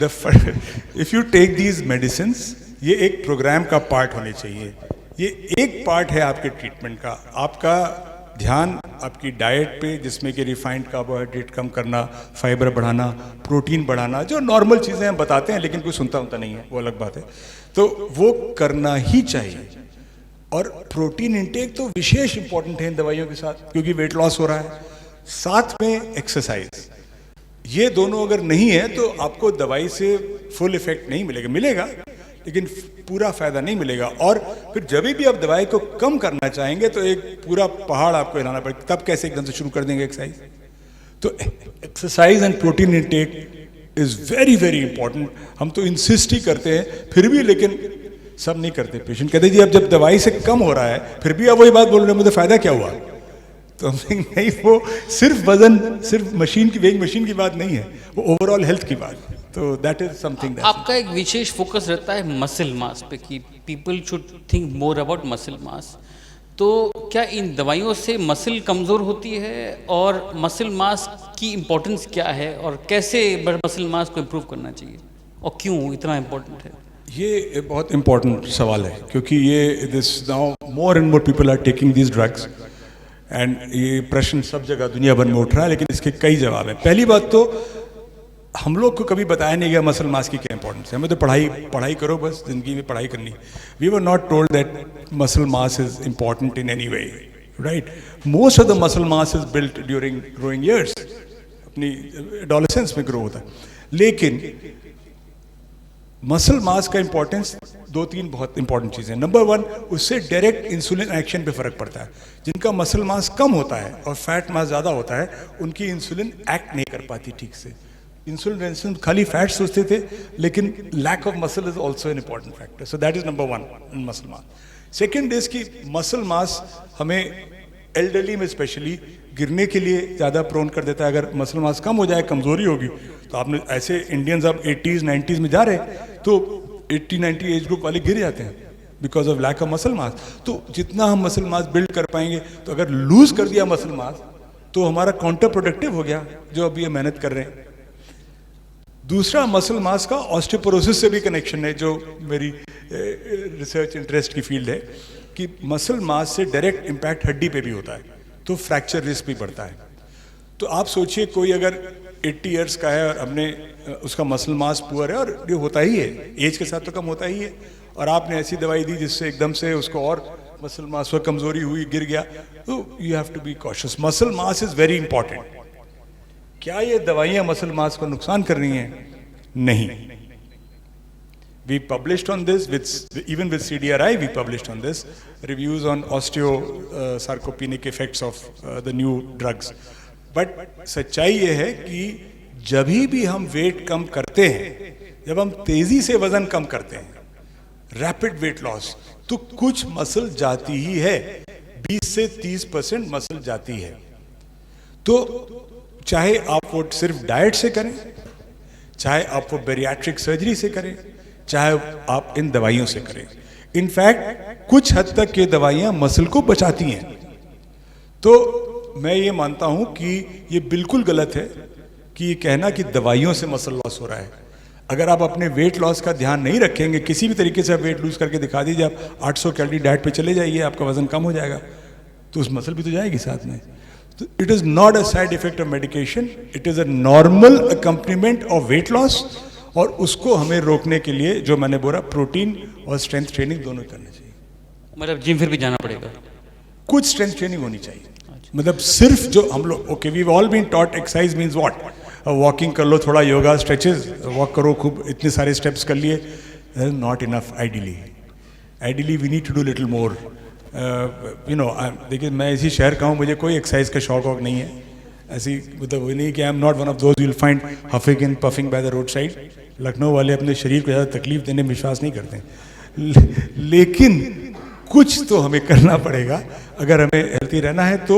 if you take these medicines, ये एक प्रोग्राम का पार्ट होने चाहिए, ये एक पार्ट है आपके ट्रीटमेंट का। आपका ध्यान आपकी डाइट पे, जिसमें कि रिफाइंड कार्बोहाइड्रेट कम करना, फाइबर बढ़ाना, प्रोटीन बढ़ाना, जो नॉर्मल चीज़ें हम बताते हैं लेकिन कोई सुनता नहीं है, वो अलग बात है, तो वो करना ही चाहिए। और प्रोटीन इंटेक तो विशेष इंपॉर्टेंट है इन दवाइयों के साथ, क्योंकि वेट लॉस हो रहा है, साथ में एक्सरसाइज, ये दोनों अगर नहीं है तो आपको दवाई से फुल इफेक्ट नहीं मिलेगा, मिलेगा लेकिन पूरा फायदा नहीं मिलेगा। और फिर जब भी आप दवाई को कम करना चाहेंगे तो एक पूरा पहाड़ आपको हिलाना पड़ेगा, तब कैसे एकदम से शुरू कर देंगे एक्सरसाइज। तो exercise and protein intake is very very important. हम तो इंसिस्ट ही करते हैं फिर भी, लेकिन सब नहीं करते। पेशेंट कहते जी अब जब दवाई से कम हो रहा है फिर भी आप वही बात बोल रहे हैं, मुझे फायदा क्या हुआ। तो हम नहीं, वो सिर्फ वजन, सिर्फ मशीन की वेइंग मशीन की बात नहीं है, वो ओवरऑल हेल्थ की बात। तो दैट इज समथिंग। आपका एक विशेष फोकस रहता है मसल मास पे कि people should think more about muscle mass. तो क्या इन दवाइयों से मसल कमज़ोर होती है और मसल मास की इम्पोर्टेंस क्या है और कैसे मसल मास को इम्प्रूव करना चाहिए और क्यों इतना इम्पोर्टेंट है? ये बहुत इंपॉर्टेंट सवाल है क्योंकि ये this now more and more people are taking this drugs and ये प्रश्न सब जगह दुनिया भर में उठ रहा है, लेकिन इसके कई जवाब हैं। पहली बात तो हम लोग को कभी बताया नहीं गया मसल मास की क्या इंपॉर्टेंस है। हमें तो पढ़ाई करो, बस जिंदगी में पढ़ाई करनी। We were not told that muscle mass is important in any way, right. Most of the muscle mass is built during growing years, अपनी एडोलेसेंस में ग्रो होता है। लेकिन मसल मास का इंपॉर्टेंस दो तीन बहुत इंपॉर्टेंट चीज़ें। नंबर वन, उससे डायरेक्ट इंसुलिन एक्शन पे फर्क पड़ता है। जिनका मसल मास कम होता है और फैट मास ज़्यादा होता है, उनकी इंसुलिन एक्ट नहीं कर पाती ठीक से। इंसुलिन रेजिस्टेंस खाली फैट सोचते थे, लेकिन lack of muscle is also an important factor. So that is number one in muscle mass. Second is कि मसल मास हमें एल्डरली में स्पेशली गिरने के लिए ज़्यादा प्रोन कर देता है। अगर मसल मास कम हो जाए, कमजोरी होगी, तो आपने ऐसे इंडियंस अब 80s 90s में जा रहे हैं तो 80-90 एज ग्रुप वाले गिर जाते हैं because of lack of muscle mass. तो जितना हम मसल मास बिल्ड कर पाएंगे, तो अगर लूज कर दिया मसल मास तो हमारा काउंटर प्रोडक्टिव हो गया जो अभी ये मेहनत कर रहे हैं। दूसरा, मसल मास का ऑस्टियोपोरोसिस से भी कनेक्शन है, जो मेरी रिसर्च इंटरेस्ट की फील्ड है, कि मसल मास से डायरेक्ट इम्पैक्ट हड्डी पे भी होता है, तो फ्रैक्चर रिस्क भी बढ़ता है। तो आप सोचिए कोई अगर 80 ईयर्स का है और हमने उसका मसल मास पुअर है, और ये होता ही है, एज के साथ तो कम होता ही है, और आपने ऐसी दवाई दी जिससे एकदम से उसको और मसल मास पर कमजोरी हुई, गिर गया, तो you have to be cautious. Muscle mass is very important. क्या ये दवाइयां मसल मास को नुकसान कर रही हैं? नहीं। We published on this even with CDRI. We published on this reviews on osteosarcopenic effects of the new drugs. But सच्चाई ये है कि जब भी हम वेट कम करते हैं, जब हम तेजी से वजन कम करते हैं, रैपिड वेट लॉस, तो कुछ मसल जाती ही है, 20 से 30% मसल जाती है। तो चाहे आप वो सिर्फ डाइट से करें, चाहे आप वो बेरियाट्रिक सर्जरी से करें, चाहे आप इन दवाइयों से करें, इनफैक्ट कुछ हद तक ये दवाइयां मसल को बचाती हैं। तो मैं ये मानता हूं कि ये बिल्कुल गलत है कि ये कहना कि दवाइयों से मसल लॉस हो रहा है। अगर आप अपने वेट लॉस का ध्यान नहीं रखेंगे, किसी भी तरीके से आप वेट लूज करके दिखा दीजिए, आप 800 कैलोरी डाइट पे चले जाइए, आपका वजन कम हो जाएगा, तो उस मसल भी तो जाएगी साथ में। तो it is not a side effect of medication, it is a normal accompaniment of weight loss, और उसको हमें रोकने के लिए जो मैंने बोला, प्रोटीन और स्ट्रेंथ ट्रेनिंग दोनों करना चाहिए। मतलब जिम फिर भी जाना पड़ेगा? कुछ स्ट्रेंथ ट्रेनिंग होनी चाहिए। मतलब सिर्फ जो हम लोग, okay, we all been taught exercise means what, walking कर लो, थोड़ा योगा, स्ट्रेचेस, वॉक करो खूब, इतने सारे स्टेप्स कर लिए, not enough. Ideally we need to do little more. You know, देखिए मैं इसी शहर का हूँ, मुझे कोई एक्सरसाइज का शौक वॉक नहीं है ऐसी, मतलब वो नहीं कि I am not one of those you will find huffing and puffing by the road side. Lucknow वाले अपने शरीर को ज़्यादा तकलीफ देने में विश्वास नहीं करते, लेकिन कुछ तो हमें करना पड़ेगा अगर हमें हेल्थी रहना है। तो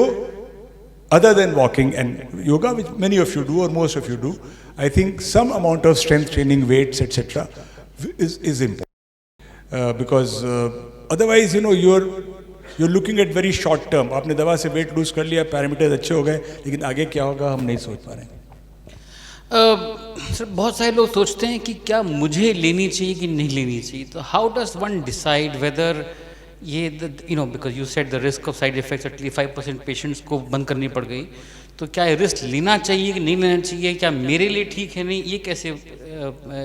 other than walking and yoga, which many of you do और most of you do, I think some amount of strength training, weights etcetera is important, because otherwise you know you're looking at very short term. आपने दवा से weight lose कर लिया, parameters अच्छे हो गए, लेकिन आगे क्या होगा हम नहीं सोच पा रहे हैं। सर, बहुत सारे लोग सोचते हैं कि क्या मुझे लेनी चाहिए कि नहीं लेनी चाहिए। तो how does one decide whether ये, you know, because you said the risk of side effects, 85% patients को बंद करनी पड़ गई, तो क्या रिस्क लेना चाहिए कि नहीं लेना चाहिए, क्या मेरे लिए ठीक है नहीं, ये कैसे,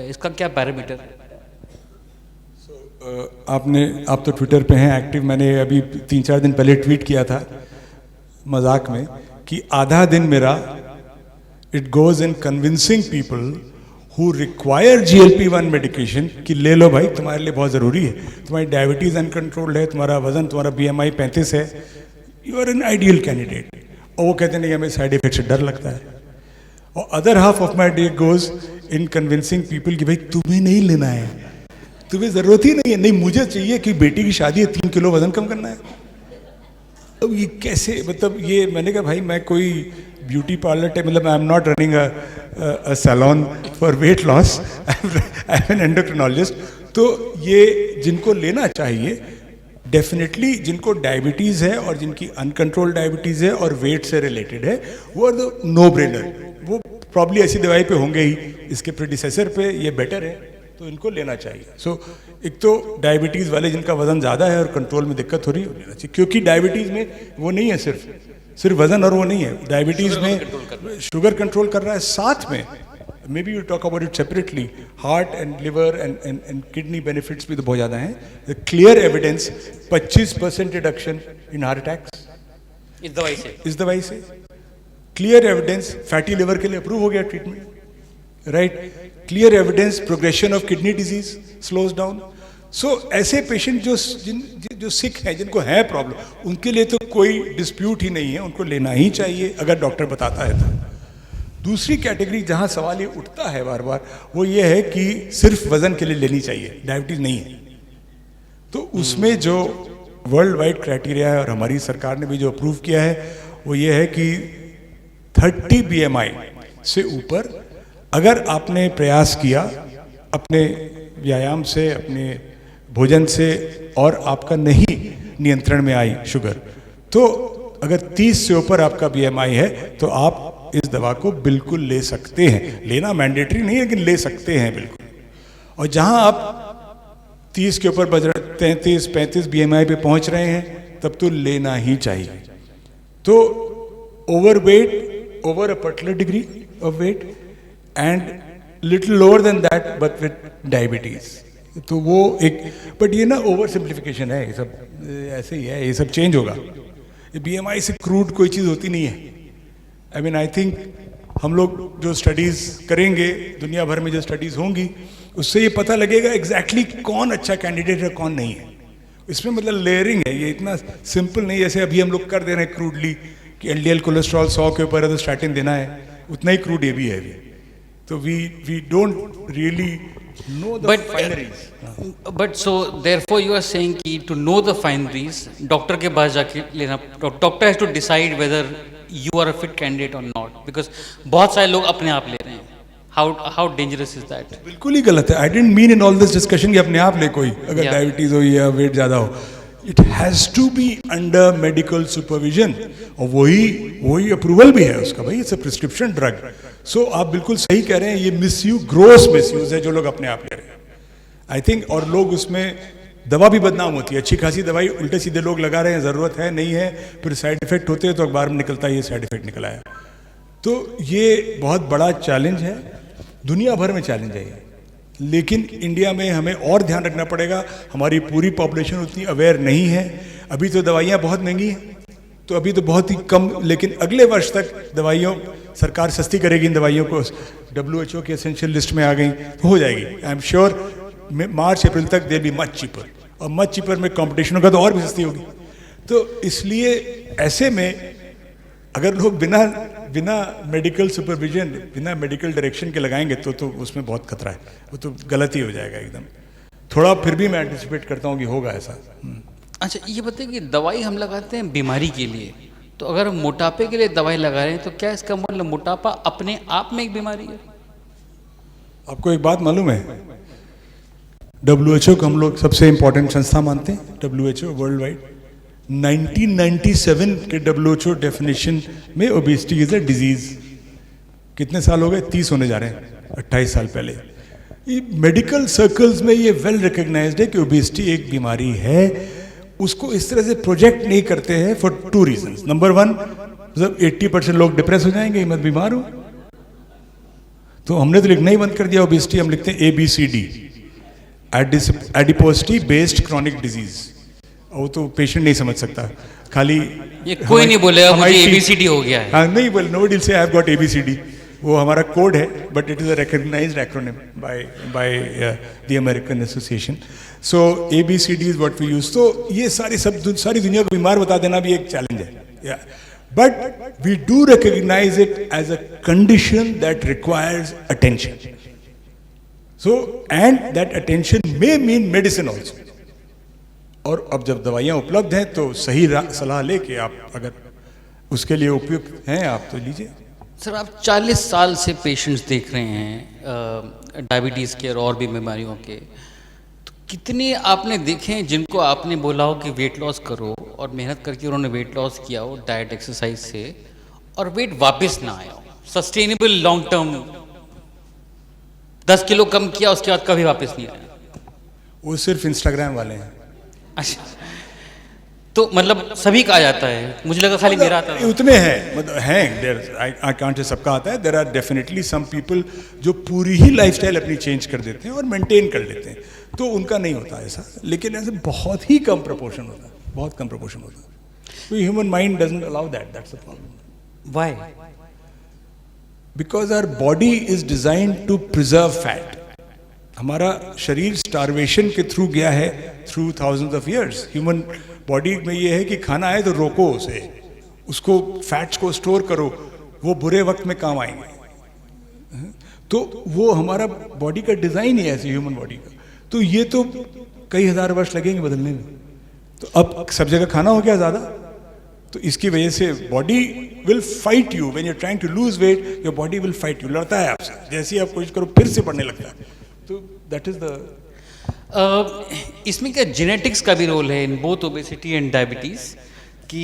इसका क्या पैरामीटर है? आप तो ट्विटर पे हैं एक्टिव, मैंने अभी 3-4 दिन पहले ट्वीट किया था मजाक में कि आधा दिन मेरा it goes in convincing people who require GLP-1 medication कि ले लो भाई, तुम्हारे लिए बहुत ज़रूरी है, तुम्हारी डायबिटीज़ अनकंट्रोल्ड है, तुम्हारा वजन, तुम्हारा BMI 35 है, you are an ideal candidate. और वो कहते नहीं, हमें साइड इफेक्ट से डर लगता है. और other half of my day goes in convincing people कि भाई तुम्हें नहीं लेना है, तुम्हें ज़रूरत ही नहीं है. नहीं, मुझे चाहिए कि बेटी की शादी है, 3 किलो वजन कम करना है. अब ये कैसे, मतलब ये मैंने कहा भाई मैं कोई ब्यूटी पार्लर टाइप, मतलब I am not running a salon for weight loss, I am an endocrinologist. तो ये जिनको लेना चाहिए डेफिनेटली, जिनको डायबिटीज़ है और जिनकी अनकंट्रोल्ड डायबिटीज़ है और वेट से रिलेटेड है, वो आर द नो ब्रेनर. वो प्रॉब्ली ऐसी दवाई पे होंगे ही, इसके प्रेडिसेसर पे ये बेटर है, तो इनको लेना चाहिए. सो एक तो डायबिटीज़ वाले जिनका वजन ज़्यादा है और कंट्रोल में दिक्कत हो रही है, लेना चाहिए. क्योंकि डायबिटीज़ में वो नहीं है सिर्फ वजन और वो नहीं है, डायबिटीज़ में शुगर कंट्रोल कर रहा है, साथ में may be you talk about it separately, heart and liver and kidney benefits भी तो बहुत ज़्यादा हैं. Clear evidence 25% reduction in heart attacks इस दवाई से. क्लियर एविडेंस फैटी लिवर के लिए अप्रूव हो गया treatment, right. Clear evidence progression of kidney disease slows down. So ऐसे पेशेंट जो सिक हैं, जिनको है प्रॉब्लम, उनके लिए तो कोई डिस्प्यूट ही नहीं है, उनको लेना ही चाहिए अगर डॉक्टर बताता है तो. दूसरी कैटेगरी जहां सवाल ये उठता है बार बार, वो ये है कि सिर्फ वजन के लिए लेनी चाहिए, डायबिटीज नहीं है. तो उसमें जो वर्ल्ड वाइड क्राइटेरिया है और हमारी सरकार ने भी जो अप्रूव किया है, वो ये है कि 30 BMI से ऊपर अगर आपने प्रयास किया अपने व्यायाम से, अपने भोजन से, और आपका नहीं नियंत्रण में आई शुगर, तो अगर 30 से ऊपर आपका BMI है तो आप इस दवा को बिल्कुल ले सकते हैं. लेना मैंडेटरी नहीं है, लेकिन ले सकते हैं बिल्कुल. और जहां आप 30 के ऊपर 33-35 BMI पे पहुंच रहे हैं, तब तो लेना ही चाहिए. तो overweight, over a particular degree of weight, and little lower than that but with diabetes, तो वो एक, बट ये ना ओवर सिंप्लीफिकेशन है, ये सब ऐसे ही है, ये सब चेंज होगा. BMI से क्रूड कोई चीज़ होती नहीं है. आई मीन आई थिंक हम लोग जो स्टडीज़ करेंगे, दुनिया भर में जो स्टडीज़ होंगी, उससे ये पता लगेगा एग्जैक्टली कौन अच्छा कैंडिडेट है, कौन नहीं है. इसमें मतलब लेयरिंग है, ये इतना सिंपल नहीं जैसे अभी हम लोग कर दे रहे हैं क्रूडली कि LDL कोलेस्ट्रॉल 100 के ऊपर है तो स्टैटिन देना है, उतना ही क्रूड ये भी है अभी. तो we don't really know the fineries. But so therefore you are saying कि to know the fineries, doctor के पास जाके लेना, doctor has to decide whether you are a fit candidate or not, because बहुत सारे लोग अपने आप ले रहे हैं. How dangerous is that? बिल्कुल ही गलत है. I didn't mean in all this discussion कि अपने आप ले कोई, अगर डायबिटीज हो या वेट ज़्यादा हो. It has to be under medical supervision, और वही अप्रूवल भी है उसका. भाई इट्स अ प्रिस्क्रिप्शन ड्रग. सो आप बिल्कुल सही कह रहे हैं, ये मिसयूज, ग्रोस मिसयूज है जो लोग अपने आप ले रहे हैं, आई थिंक. और लोग उसमें, दवा भी बदनाम होती है, अच्छी खासी दवाई उल्टे सीधे लोग लगा रहे हैं, ज़रूरत है नहीं है, फिर साइड इफेक्ट होते हैं तो अखबार में निकलता है ये साइड इफेक्ट निकला है. तो ये बहुत बड़ा चैलेंज है, दुनिया भर में चैलेंज है ये. लेकिन इंडिया में हमें और ध्यान रखना पड़ेगा, हमारी पूरी पॉपुलेशन उतनी अवेयर नहीं है. अभी तो दवाइयाँ बहुत महंगी हैं, तो अभी तो बहुत ही कम, लेकिन अगले वर्ष तक दवाइयों, सरकार सस्ती करेगी इन दवाइयों को, WHO की एसेंशियल लिस्ट में आ गई तो हो जाएगी. आई एम श्योर मार्च अप्रैल तक दे बी मच चीपर, और मच चीपर में कंपटीशन होगा तो और भी सस्ती होगी. तो इसलिए ऐसे में अगर लोग बिना मेडिकल सुपरविजन, बिना मेडिकल डायरेक्शन के लगाएंगे तो उसमें बहुत खतरा है, वो तो गलत ही हो जाएगा एकदम. थोड़ा फिर भी मैं एंटिसिपेट करता हूँ कि होगा ऐसा. अच्छा ये बताइए कि दवाई हम लगाते हैं बीमारी के लिए, तो अगर हम मोटापे के लिए दवाई लगा रहे हैं तो क्या इसका मतलब मोटापा अपने आप में एक बीमारी है? आपको एक बात मालूम है, WHO को हम लोग सबसे इंपॉर्टेंट संस्था मानते हैं. WHO वर्ल्ड वाइड 1997 के WHO डेफिनेशन में ओबेसिटी इज अ डिजीज. कितने साल हो गए? 30 होने जा रहे हैं, 28 साल पहले. मेडिकल सर्कल्स में ये वेल रिकग्नाइज्ड है कि ओबेसिटी एक बीमारी है. उसको इस तरह से प्रोजेक्ट नहीं करते हैं फॉर 2 रीजंस. नंबर 1, मतलब 80% लोग डिप्रेस हो जाएंगे, मत बीमार हो, तो हमने तो लिखना ही बंद कर दिया ओबेसिटी. हम लिखते हैं ABCD, एडिपोसिटी बेस्ड क्रॉनिक डिजीज. वो तो पेशेंट नहीं समझ सकता, खाली ये कोई नहीं बोलेगा मुझे ABCD हो गया है. हाँ नहीं बोले, nobody will say I have got ABCD. वो हमारा कोड है, but it is a recognised acronym by the American association. So ABCD is what we use. तो ये सारी दुनिया को बीमार बता देना भी एक चैलेंज है. But we do recognise it as a condition that requires attention. So and that attention may mean medicine also. और अब जब दवाइयाँ उपलब्ध हैं तो सही सलाह लेके आप अगर उसके लिए उपयुक्त हैं आप तो लीजिए. सर आप 40 साल से पेशेंट्स देख रहे हैं डायबिटीज़ के और भी बीमारियों के, तो कितने आपने देखे हैं जिनको आपने बोला हो कि वेट लॉस करो और मेहनत करके उन्होंने वेट लॉस किया हो डाइट एक्सरसाइज से और वेट वापस ना आया हो सस्टेनेबल लॉन्ग टर्म, 10 किलो कम किया उसके बाद कभी वापस नहीं आया? वो सिर्फ इंस्टाग्राम वाले हैं. अच्छा, तो मतलब सभी का आ जाता है? मुझे लगा खाली मेरा आता है. उतने हैं, मतलब हैं, आई कांट से सबका आता है. There are definitely some people जो पूरी ही लाइफस्टाइल अपनी चेंज कर देते हैं और मेंटेन कर लेते हैं, तो उनका नहीं होता ऐसा. लेकिन ऐसे बहुत ही कम प्रपोर्शन होता है, बहुत कम प्रपोर्शन होता है. तो human mind doesn't allow that. That's the problem. Why? Because our body is designed to preserve fat. हमारा शरीर स्टारवेशन के थ्रू गया है through thousands of years. Human body में ये है कि खाना आए तो रोको उसे, उसको फैट्स को स्टोर करो, वो बुरे वक्त में काम आएंगे. तो वो हमारा बॉडी का डिजाइन ही है ऐसे, ह्यूमन बॉडी का. तो ये तो कई हजार वर्ष लगेंगे बदलने में. तो अब सब जगह खाना हो गया ज्यादा, तो इसकी वजह से body will fight you. When you are trying to lose weight, your body will fight you, लड़ता है आपसे. जैसे ही आप कोशिश करो फिर से बढ़ने लगता है. तो दैट इज द इसमें क्या जेनेटिक्स का भी रोल है in both obesity and diabetes? कि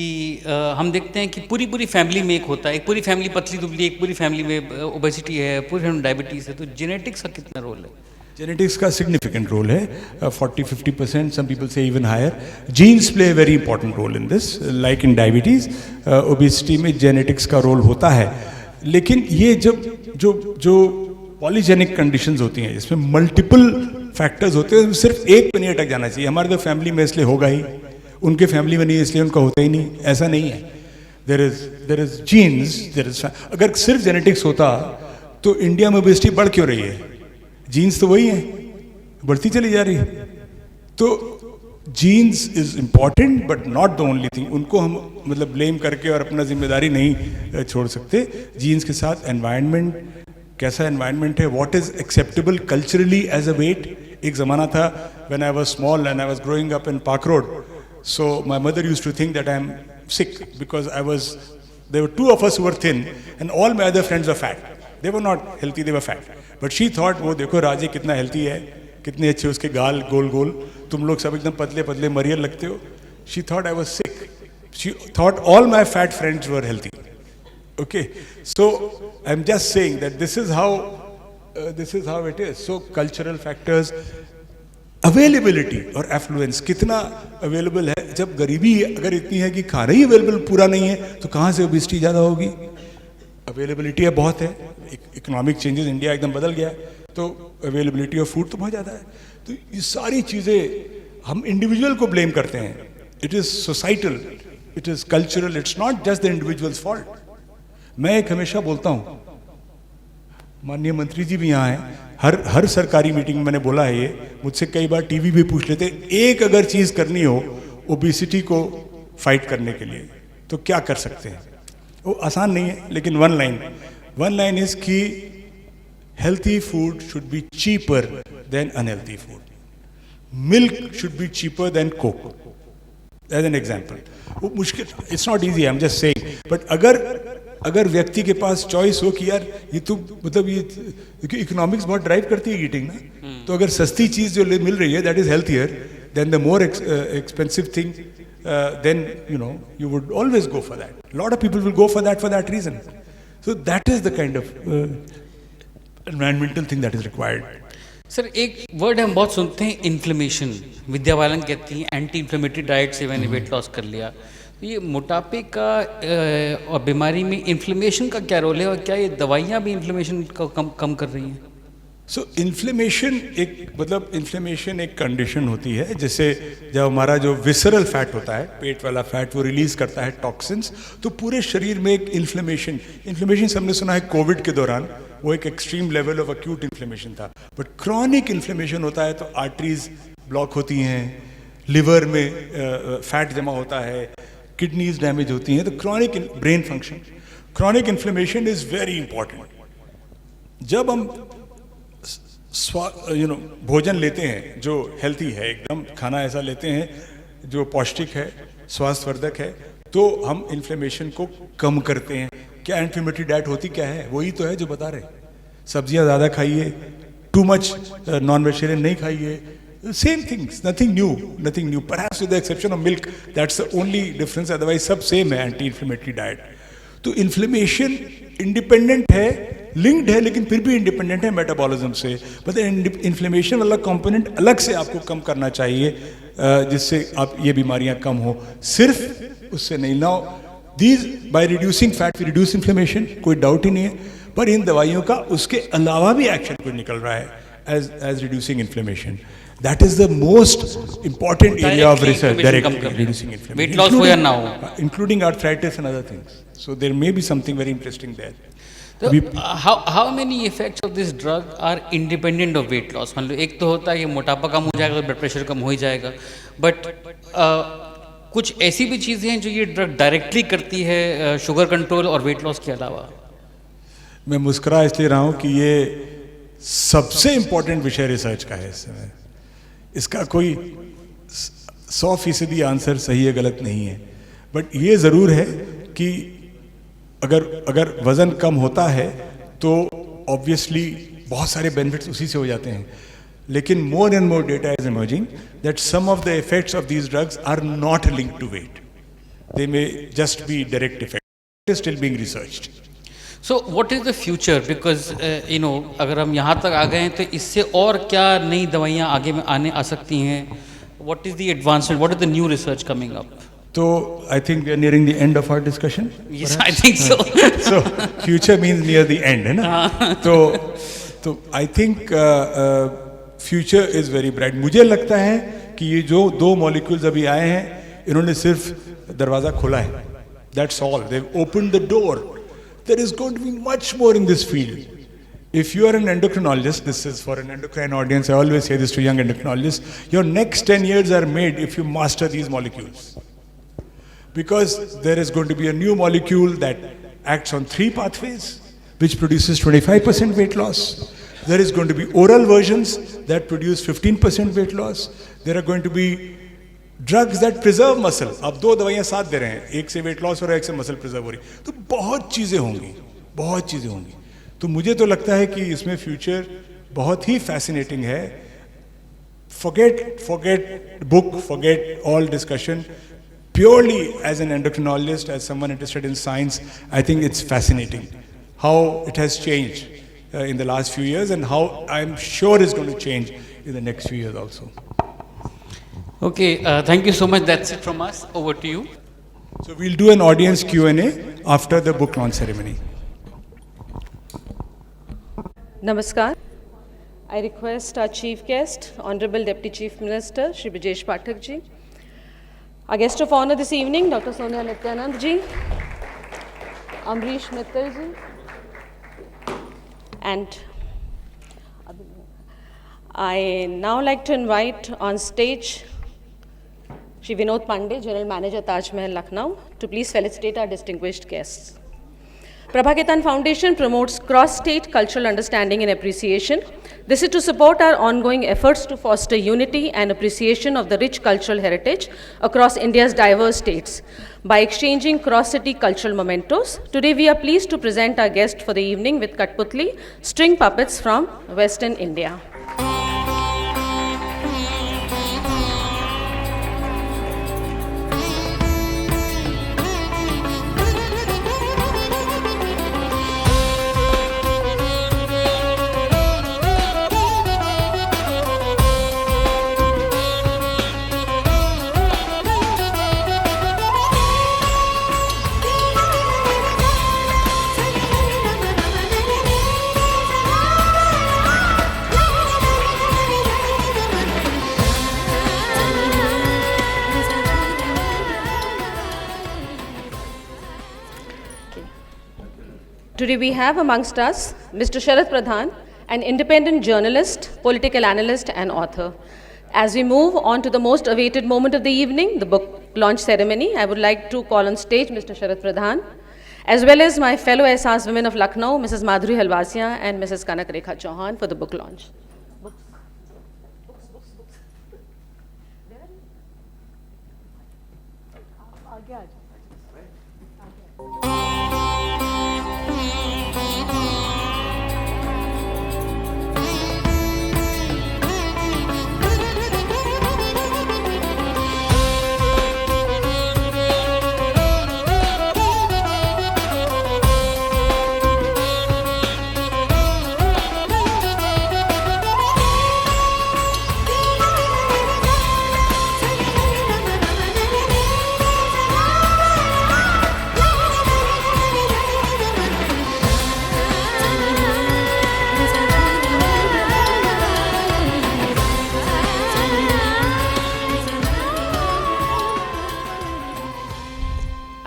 हम देखते हैं कि पूरी फैमिली में एक होता है, एक पूरी फैमिली पतली दुबली, एक पूरी फैमिली में ओबेसिटी है, पूरी फैमिली डायबिटीज़ है. तो जेनेटिक्स का कितना रोल है? जेनेटिक्स का सिग्निफिकेंट रोल है. 40-50%, सम पीपल से even higher. Genes play very important role in this. Like in diabetes, obesity में जेनेटिक्स का रोल होता है. लेकिन ये जो पॉलीजेनिक कंडीशंस होती हैं, इसमें मल्टीपल फैक्टर्स होते हैं, सिर्फ एक पे नहीं अटक जाना चाहिए. हमारे तो फैमिली में इसलिए होगा ही, उनके फैमिली में नहीं इसलिए उनका होता ही नहीं, ऐसा नहीं है. There is genes, there is. अगर सिर्फ जेनेटिक्स होता तो इंडिया में ओबेसिटी बढ़ क्यों रही है? जीन्स तो वही है, बढ़ती चली जा रही है. तो genes is important but not the only thing. उनको हम मतलब ब्लेम करके और अपना जिम्मेदारी नहीं छोड़ सकते. जीन्स के साथ एनवायरनमेंट, कैसा एनवायरनमेंट है, what is acceptable culturally as a weight. एक ज़माना था when I was small and I was growing up in Park Road, so my mother used to think that I am sick because there were two of us who were thin and all my other friends were fat. They were not healthy, they were fat. But she thought, वो देखो राजे कितना healthy है, कितने अच्छे उसके गाल गोल गोल, तुम लोग सब एकदम पतले पतले मरियल लगते हो. She thought I was sick. She thought all my fat friends were healthy. Okay, so I'm just saying that this is how it is. So cultural factors, availability और एफ्लुएंस, कितना अवेलेबल है. जब गरीबी अगर इतनी है कि खाना ही अवेलेबल पूरा नहीं है तो कहाँ से ओबेसिटी ज़्यादा होगी? अवेलेबिलिटी है, बहुत है. इकोनॉमिक चेंजेस, इंडिया एकदम बदल गया है, तो अवेलेबिलिटी ऑफ फूड तो बहुत ज़्यादा है. तो ये सारी चीज़ें हम इंडिविजुअल को ब्लेम करते हैं. It is societal, it is cultural, it's not just the individuals fault. मैं एक हमेशा बोलता हूँ, माननीय मंत्री जी भी यहाँ हैं, हर सरकारी मीटिंग में मैंने बोला है ये, मुझसे कई बार टीवी भी पूछ लेते, एक अगर चीज़ करनी हो ओबेसिटी को फाइट करने के लिए तो क्या कर सकते हैं? वो आसान नहीं है, लेकिन वन लाइन इज कि healthy food should be cheaper than unhealthy food. Milk should be cheaper than coke, as an example. वो मुश्किल, it's not easy, I am just saying. But अगर व्यक्ति के पास चॉइस हो कि यार ये तो मतलब ये, क्योंकि इकोनॉमिक्स बहुत ड्राइव करती है ईटिंग ना, तो अगर सस्ती चीज़ जो मिल रही है that is healthier than the more expensive thing, then you would always go for that. A lot of people will go for that reason. So that is the kind of environmental thing that is required. Sir एक word हम बहुत सुनते हैं, inflammation. Vidya Balan कहती हैं anti inflammatory diet से मैंने weight loss कर लिया. तो ये मोटापे का और बीमारी में इन्फ्लेमेशन का क्या रोल है, और क्या ये दवाइयाँ भी इन्फ्लेमेशन को कम कर रही हैं? सो इन्फ्लेमेशन इन्फ्लेमेशन एक कंडीशन होती है, जैसे जब हमारा जो विसरल फैट होता है, पेट वाला फैट, वो रिलीज करता है टॉक्सिन्स, तो पूरे शरीर में एक इन्फ्लेमेशन हमने सुना है कोविड के दौरान, वो एक extreme level of acute inflammation था। बट क्रॉनिक इन्फ्लेमेशन होता है तो आर्टरीज ब्लॉक होती हैं, लिवर में फैट जमा होता है, किडनीज डैमेज होती हैं, तो chronic brain function, chronic inflammation is very important. जब हम भोजन लेते हैं जो हेल्थी है, एकदम खाना ऐसा लेते हैं जो पौष्टिक है, स्वास्थ्यवर्धक है, तो हम इन्फ्लेमेशन को कम करते हैं। क्या एंटी डाइट होती क्या है? वही तो है जो बता रहे, सब्जियां ज़्यादा खाइए, टू मच नॉन वेजिटेरियन नहीं खाइए, same things, nothing new, perhaps with the exception of milk, that's the only difference, otherwise सब सेम है एंटी इन्फ्लेमेटरी डाइट। तो इन्फ्लेमेशन इंडिपेंडेंट है, लिंक्ड है, लेकिन फिर भी इंडिपेंडेंट है मेटाबॉलिज्म से। मतलब इन्फ्लेमेशन वाला कंपोनेंट अलग से आपको कम करना चाहिए, जिससे आप ये बीमारियां कम हो, सिर्फ उससे नहीं। Now these by reducing fat we reduce inflammation, कोई डाउट ही नहीं है, पर इन दवाइयों का उसके अलावा भी एक्शन कुछ निकल रहा है as reducing inflammation. That is the most important area of research, directly reducing inflammation. Weight loss हो या ना हो, including arthritis and other things. So there may be something very interesting there. तो how many effects of this drug are independent of weight loss? मतलब एक तो होता है कि मोटापा कम हो जाएगा तो ब्लड प्रेशर कम हो ही जाएगा, बट कुछ ऐसी भी चीज़ें हैं जो ये ड्रग डायरेक्टली करती है शुगर कंट्रोल और वेट लॉस के अलावा? मैं मुस्कुरा इसलिए रहा हूँ कि ये सबसे इम्पोर्टेंट विषय रिसर्च का है इस समय। इसका कोई 100% आंसर सही है गलत नहीं है, बट ये ज़रूर है कि अगर वज़न कम होता है तो ऑब्वियसली बहुत सारे बेनिफिट्स उसी से हो जाते हैं, लेकिन more and more data is emerging that some of the effects of these drugs are not linked to weight, they may just be direct effect, still being researched. So what is the future, because अगर हम यहाँ तक आ गए हैं तो इससे और क्या नई दवाइयाँ आगे में आ सकती हैं? What is the advancement, what is the new research coming up? तो I think we are nearing the end of our discussion. Yes, I think so. So future means near the end, है ना? तो I think future is very bright. मुझे लगता है कि ये जो 2 मॉलिक्यूल्स अभी आए हैं, इन्होंने सिर्फ दरवाज़ा खोला है, that's all, they have opened the door. There is going to be much more in this field. If you are an endocrinologist, this is for an endocrine audience, I always say this to young endocrinologists, your next 10 years are made if you master these molecules. Because there is going to be a new molecule that acts on 3 pathways, which produces 25% weight loss. There is going to be oral versions that produce 15% weight loss. There are going to be drugs that preserve muscle, आप 2 दवाइयाँ साथ दे रहे हैं, एक से weight loss हो रहा है, एक से मसल प्रिजर्व हो रही, तो बहुत चीज़ें होंगी। तो मुझे तो लगता है कि इसमें फ्यूचर बहुत ही फैसिनेटिंग है। forget book, forget all discussion, purely as an endocrinologist, as someone interested in science, I think it's fascinating how it has changed in the last few years, and how I'm sure it's going to change in the next few years also. Okay, thank you so much. That's it from us. Over to you. So we'll do an audience Q&A after the book launch ceremony. Namaskar. I request our chief guest, Honorable Deputy Chief Minister, Shri Brijesh Pathak ji, our guest of honor this evening, Dr. Sonia Nityanand ji, Amrish Mittal ji, and I now like to invite on stage Shri Vinod Pandey, General Manager, Taj Mahal, Lucknow, to please felicitate our distinguished guests. Prabha Ketan Foundation promotes cross-state cultural understanding and appreciation. This is to support our ongoing efforts to foster unity and appreciation of the rich cultural heritage across India's diverse states by exchanging cross-city cultural mementos. Today we are pleased to present our guest for the evening with Kathputli, string puppets from Western India. Today we have amongst us Mr. Sharath Pradhan, an independent journalist, political analyst and author. As we move on to the most awaited moment of the evening, the book launch ceremony, I would like to call on stage Mr. Sharath Pradhan, as well as my fellow Ehsaas women of Lucknow, Mrs. Madhuri Halwasia and Mrs. Kanak Rekha Chauhan for the book launch.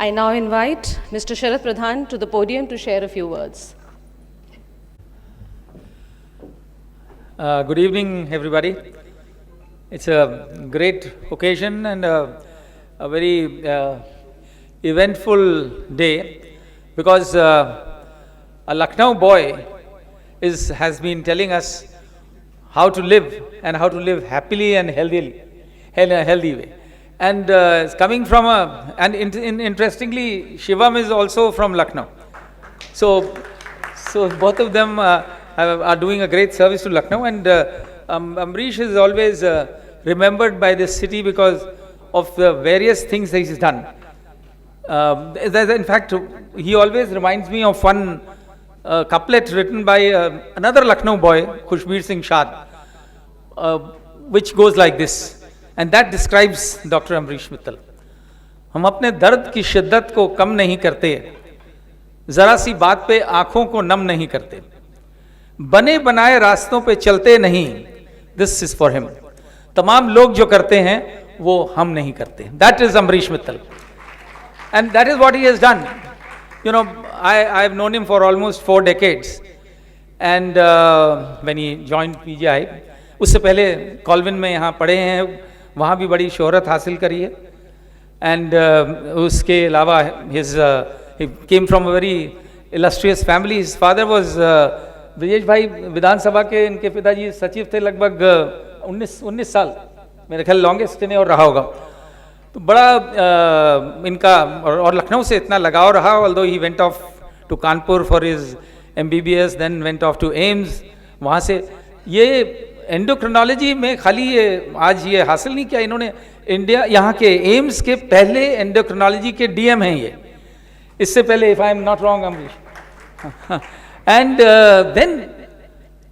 I now invite Mr. Sharath Pradhan to the podium to share a few words. Good evening, everybody. It's a great occasion and a very eventful day because a Lucknow boy has been telling us how to live and how to live happily and healthily, in a healthy way. And it's coming from interestingly, Shivam is also from Lucknow. So both of them are doing a great service to Lucknow, and Amrish is always remembered by this city because of the various things that he's done. In fact, he always reminds me of one couplet written by another Lucknow boy, Khushbir Singh Shad, which goes like this. And that describes Dr. Amrish Mittal. हम अपने दर्द की शिद्दत को कम नहीं करते, जरा सी बात पे आंखों को नम नहीं करते, बने बनाए रास्तों पे चलते नहीं, दिस इज फॉर हिम. तमाम लोग जो करते हैं वो हम नहीं करते. That is Amrish Mittal, and that is what he has done. You know, I have known him for almost 4 decades, and when he joined PGI, उससे पहले कॉल्विन में यहाँ पढ़े हैं, वहाँ भी बड़ी शोहरत हासिल करी है. एंड उसके अलावा he came from a very illustrious family. His father was Brajesh भाई विधानसभा के, इनके पिताजी सचिव थे लगभग 19 साल, मेरे ख्याल लॉन्गेस्ट टेन्योर रहा होगा. तो बड़ा इनका और लखनऊ से इतना लगाव रहा. Although he went off to Kanpur for his MBBS, then went off to AIIMS. वहाँ से ये एंडोक्रिनोलॉजी में खाली ये आज ये हासिल नहीं किया इन्होंने, इंडिया यहाँ के एम्स के पहले एंडोक्रिनोलॉजी के DM हैं ये, इससे पहले, if I am not wrong Amrish. And then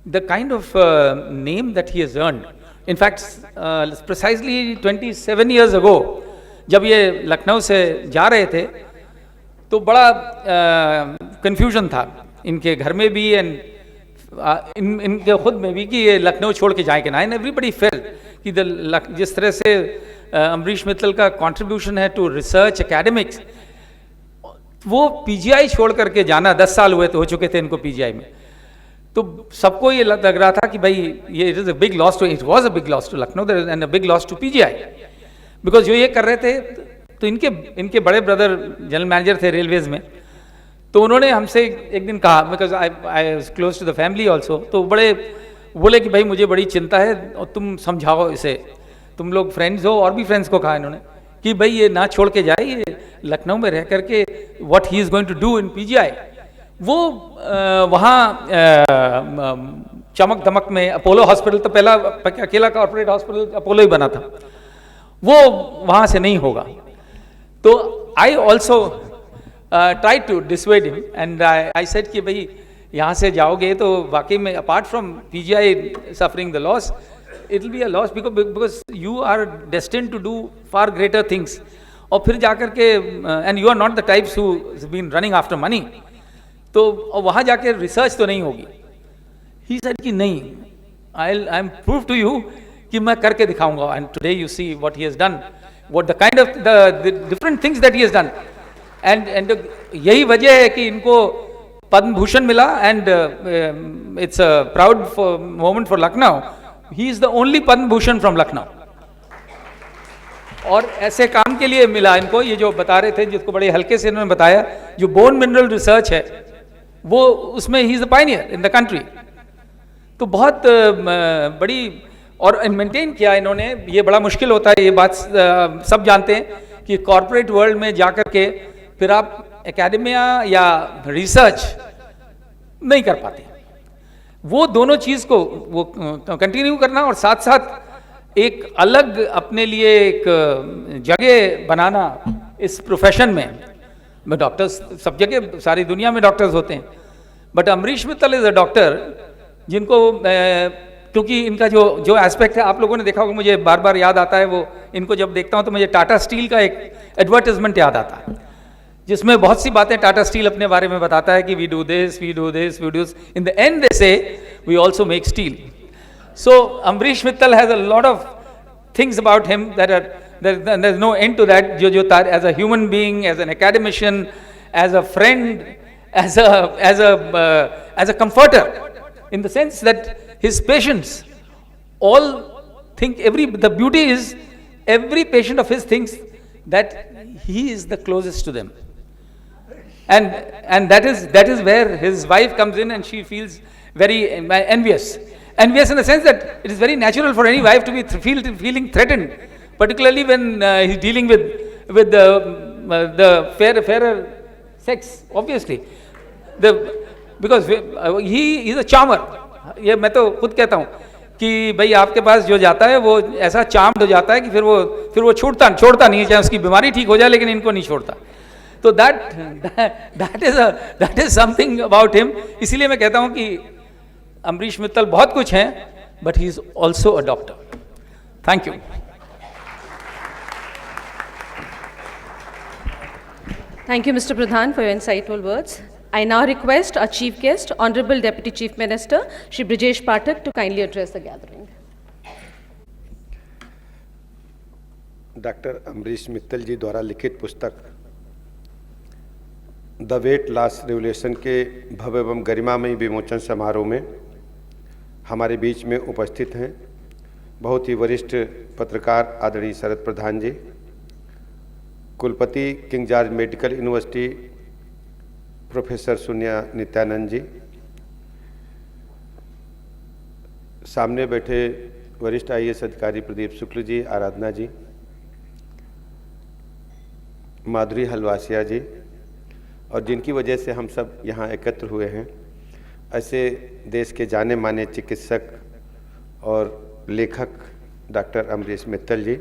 the kind of name that he has earned. In fact, precisely 27 years ago, जब ये लखनऊ से जा रहे थे तो बड़ा कंफ्यूजन था इनके घर में भी एंड इनके खुद में भी कि ये लखनऊ छोड़ के जाए कि ना. एंड एवरीबडी फेल कि जिस तरह से अमरीश मित्तल का कंट्रीब्यूशन है टू रिसर्च एकेडमिक्स, वो PGI छोड़ करके जाना, 10 साल हो चुके थे इनको PGI में, तो सबको ये लग रहा था कि भाई ये it is a big loss to, it was a big loss to Lucknow and a big loss to PGI, because जो ये कर रहे थे तो इनके बड़े ब्रदर जनरल मैनेजर थे रेलवेज में. तो उन्होंने हमसे एक दिन कहा, because I was close to the family also, तो बड़े बोले कि भाई मुझे बड़ी चिंता है और तुम समझाओ इसे, तुम लोग फ्रेंड्स हो. और भी फ्रेंड्स को कहा इन्होंने कि भाई ये ना छोड़ के जाए, ये लखनऊ में रह करके what he is going to do in PGI. वो वहाँ चमक दमक में अपोलो हॉस्पिटल, तो पहला अकेला कॉर्पोरेट हॉस्पिटल अपोलो ही बना था, वो वहाँ से नहीं होगा. तो I also try to dissuade him and I said कि भाई यहाँ से जाओगे तो वाकई में apart from PGI suffering the loss, it will be a loss because you are destined to do far greater things. और फिर जाकर के and you are not the types who been running after money, तो वहाँ जाके research तो नहीं होगी. ही सेड कि नहीं, I am prove to you कि मैं करके दिखाऊंगा. And today you see what he has done, what the kind of the different things that he has done. And यही वजह है कि इनको Padma Bhushan mila, and it's a proud moment for Lucknow. He is the only Padma Bhushan from Lucknow. और ऐसे काम के लिए मिला इनको, ये जो बता रहे थे, जिसको बड़े हल्के से इन्होंने बताया, जो बोन मिनरल रिसर्च है वो उसमें he is the Pioneer in the country. तो बहुत बड़ी और मेंटेन किया इन्होंने। ये बड़ा मुश्किल होता है, ये बात सब जानते हैं कि कॉरपोरेट वर्ल्ड में जाकर के फिर आप एकेडमिया या रिसर्च नहीं कर पाते। वो दोनों चीज को वो कंटिन्यू करना और साथ साथ एक अलग अपने लिए एक जगह बनाना इस प्रोफेशन में डॉक्टर्स सब जगह सारी दुनिया में डॉक्टर्स होते हैं, but Amrish Mittal is a doctor जिनको क्योंकि इनका जो एस्पेक्ट है आप लोगों ने देखा होगा, मुझे बार बार याद आता है वो, इनको जब देखता हूं तो मुझे टाटा स्टील का एक एडवर्टाइजमेंट याद आता है जिसमें बहुत सी बातें टाटा स्टील अपने बारे में बताता है कि we do this, we do this, we do this, in the end they say we also make steel. So Amrish Mittal has a lot of things about him that are there's no end to that. जो as a human being, as an academician, as a friend, as a comforter, in the sense that his patients all think the beauty is every patient of his thinks that he is the closest to them, and that is where his wife comes in and she feels very envious in the sense that it is very natural for any wife to be feeling threatened, particularly when he's dealing with the fairer sex, obviously, because he is a charmer। ये मैं तो खुद कहता हूँ कि भाई आपके पास जो जाता है वो ऐसा चार्म्ड हो जाता है कि फिर वो छोड़ता नहीं है, चाहे उसकी बीमारी ठीक हो जाए लेकिन इनको नहीं छोड़ता। तो that is something about him। इसीलिए मैं कहता हूँ कि अमरीश मित्तल बहुत कुछ हैं, but he is also a doctor. Thank you. Thank you, Mr. Pradhan, for your insightful words. I now request our Chief Guest, Honorable Deputy Chief Minister, Shri Brijesh Pathak, to kindly address the gathering. Doctor Amrish Mittal ji द्वारा लिखित पुस्तक the weight loss revolution के भव्य एवं गरिमामयी विमोचन समारोह में हमारे बीच में उपस्थित हैं बहुत ही वरिष्ठ पत्रकार आदरणीय शरद प्रधान जी, कुलपति King George Medical University professor Sonia Nityanand ji, सामने बैठे वरिष्ठ IAS अधिकारी प्रदीप शुक्ल जी, आराधना जी, माधुरी हलवासिया जी, और जिनकी वजह से हम सब यहाँ एकत्र हुए हैं, ऐसे देश के जाने माने चिकित्सक और लेखक डॉक्टर अमरीश मित्तल जी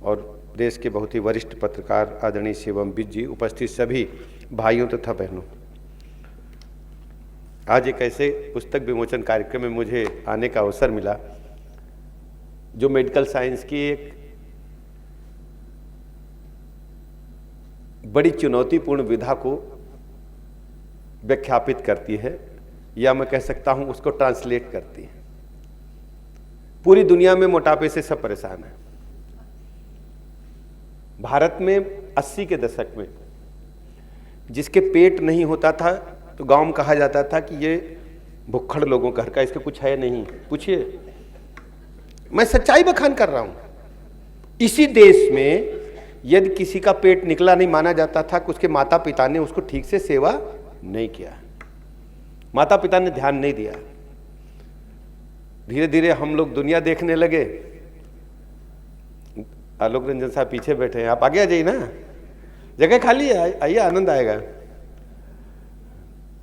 और देश के बहुत ही वरिष्ठ पत्रकार आदरणीय शिवम बिज जी, उपस्थित सभी भाइयों तथा बहनों, आज एक ऐसे पुस्तक विमोचन कार्यक्रम में मुझे आने का अवसर मिला जो मेडिकल साइंस की एक बड़ी चुनौतीपूर्ण विधा को व्याख्यापित करती है, या मैं कह सकता हूं उसको ट्रांसलेट करती है। पूरी दुनिया में मोटापे से सब परेशान है। भारत में 80 के दशक में जिसके पेट नहीं होता था तो गांव में कहा जाता था कि ये भुक्खड़ लोगों का घर का, इसके कुछ है नहीं। पूछिए, मैं सच्चाई बखान कर रहा हूं। इसी देश में यदि किसी का पेट निकला नहीं माना जाता था कि उसके माता पिता ने उसको ठीक से सेवा नहीं किया, माता पिता ने ध्यान नहीं दिया। धीरे धीरे हम लोग दुनिया देखने लगे। आलोक रंजन साहब पीछे बैठे हैं, आप आगे आ जाइए ना, जगह खाली है, आइए, आनंद आएगा।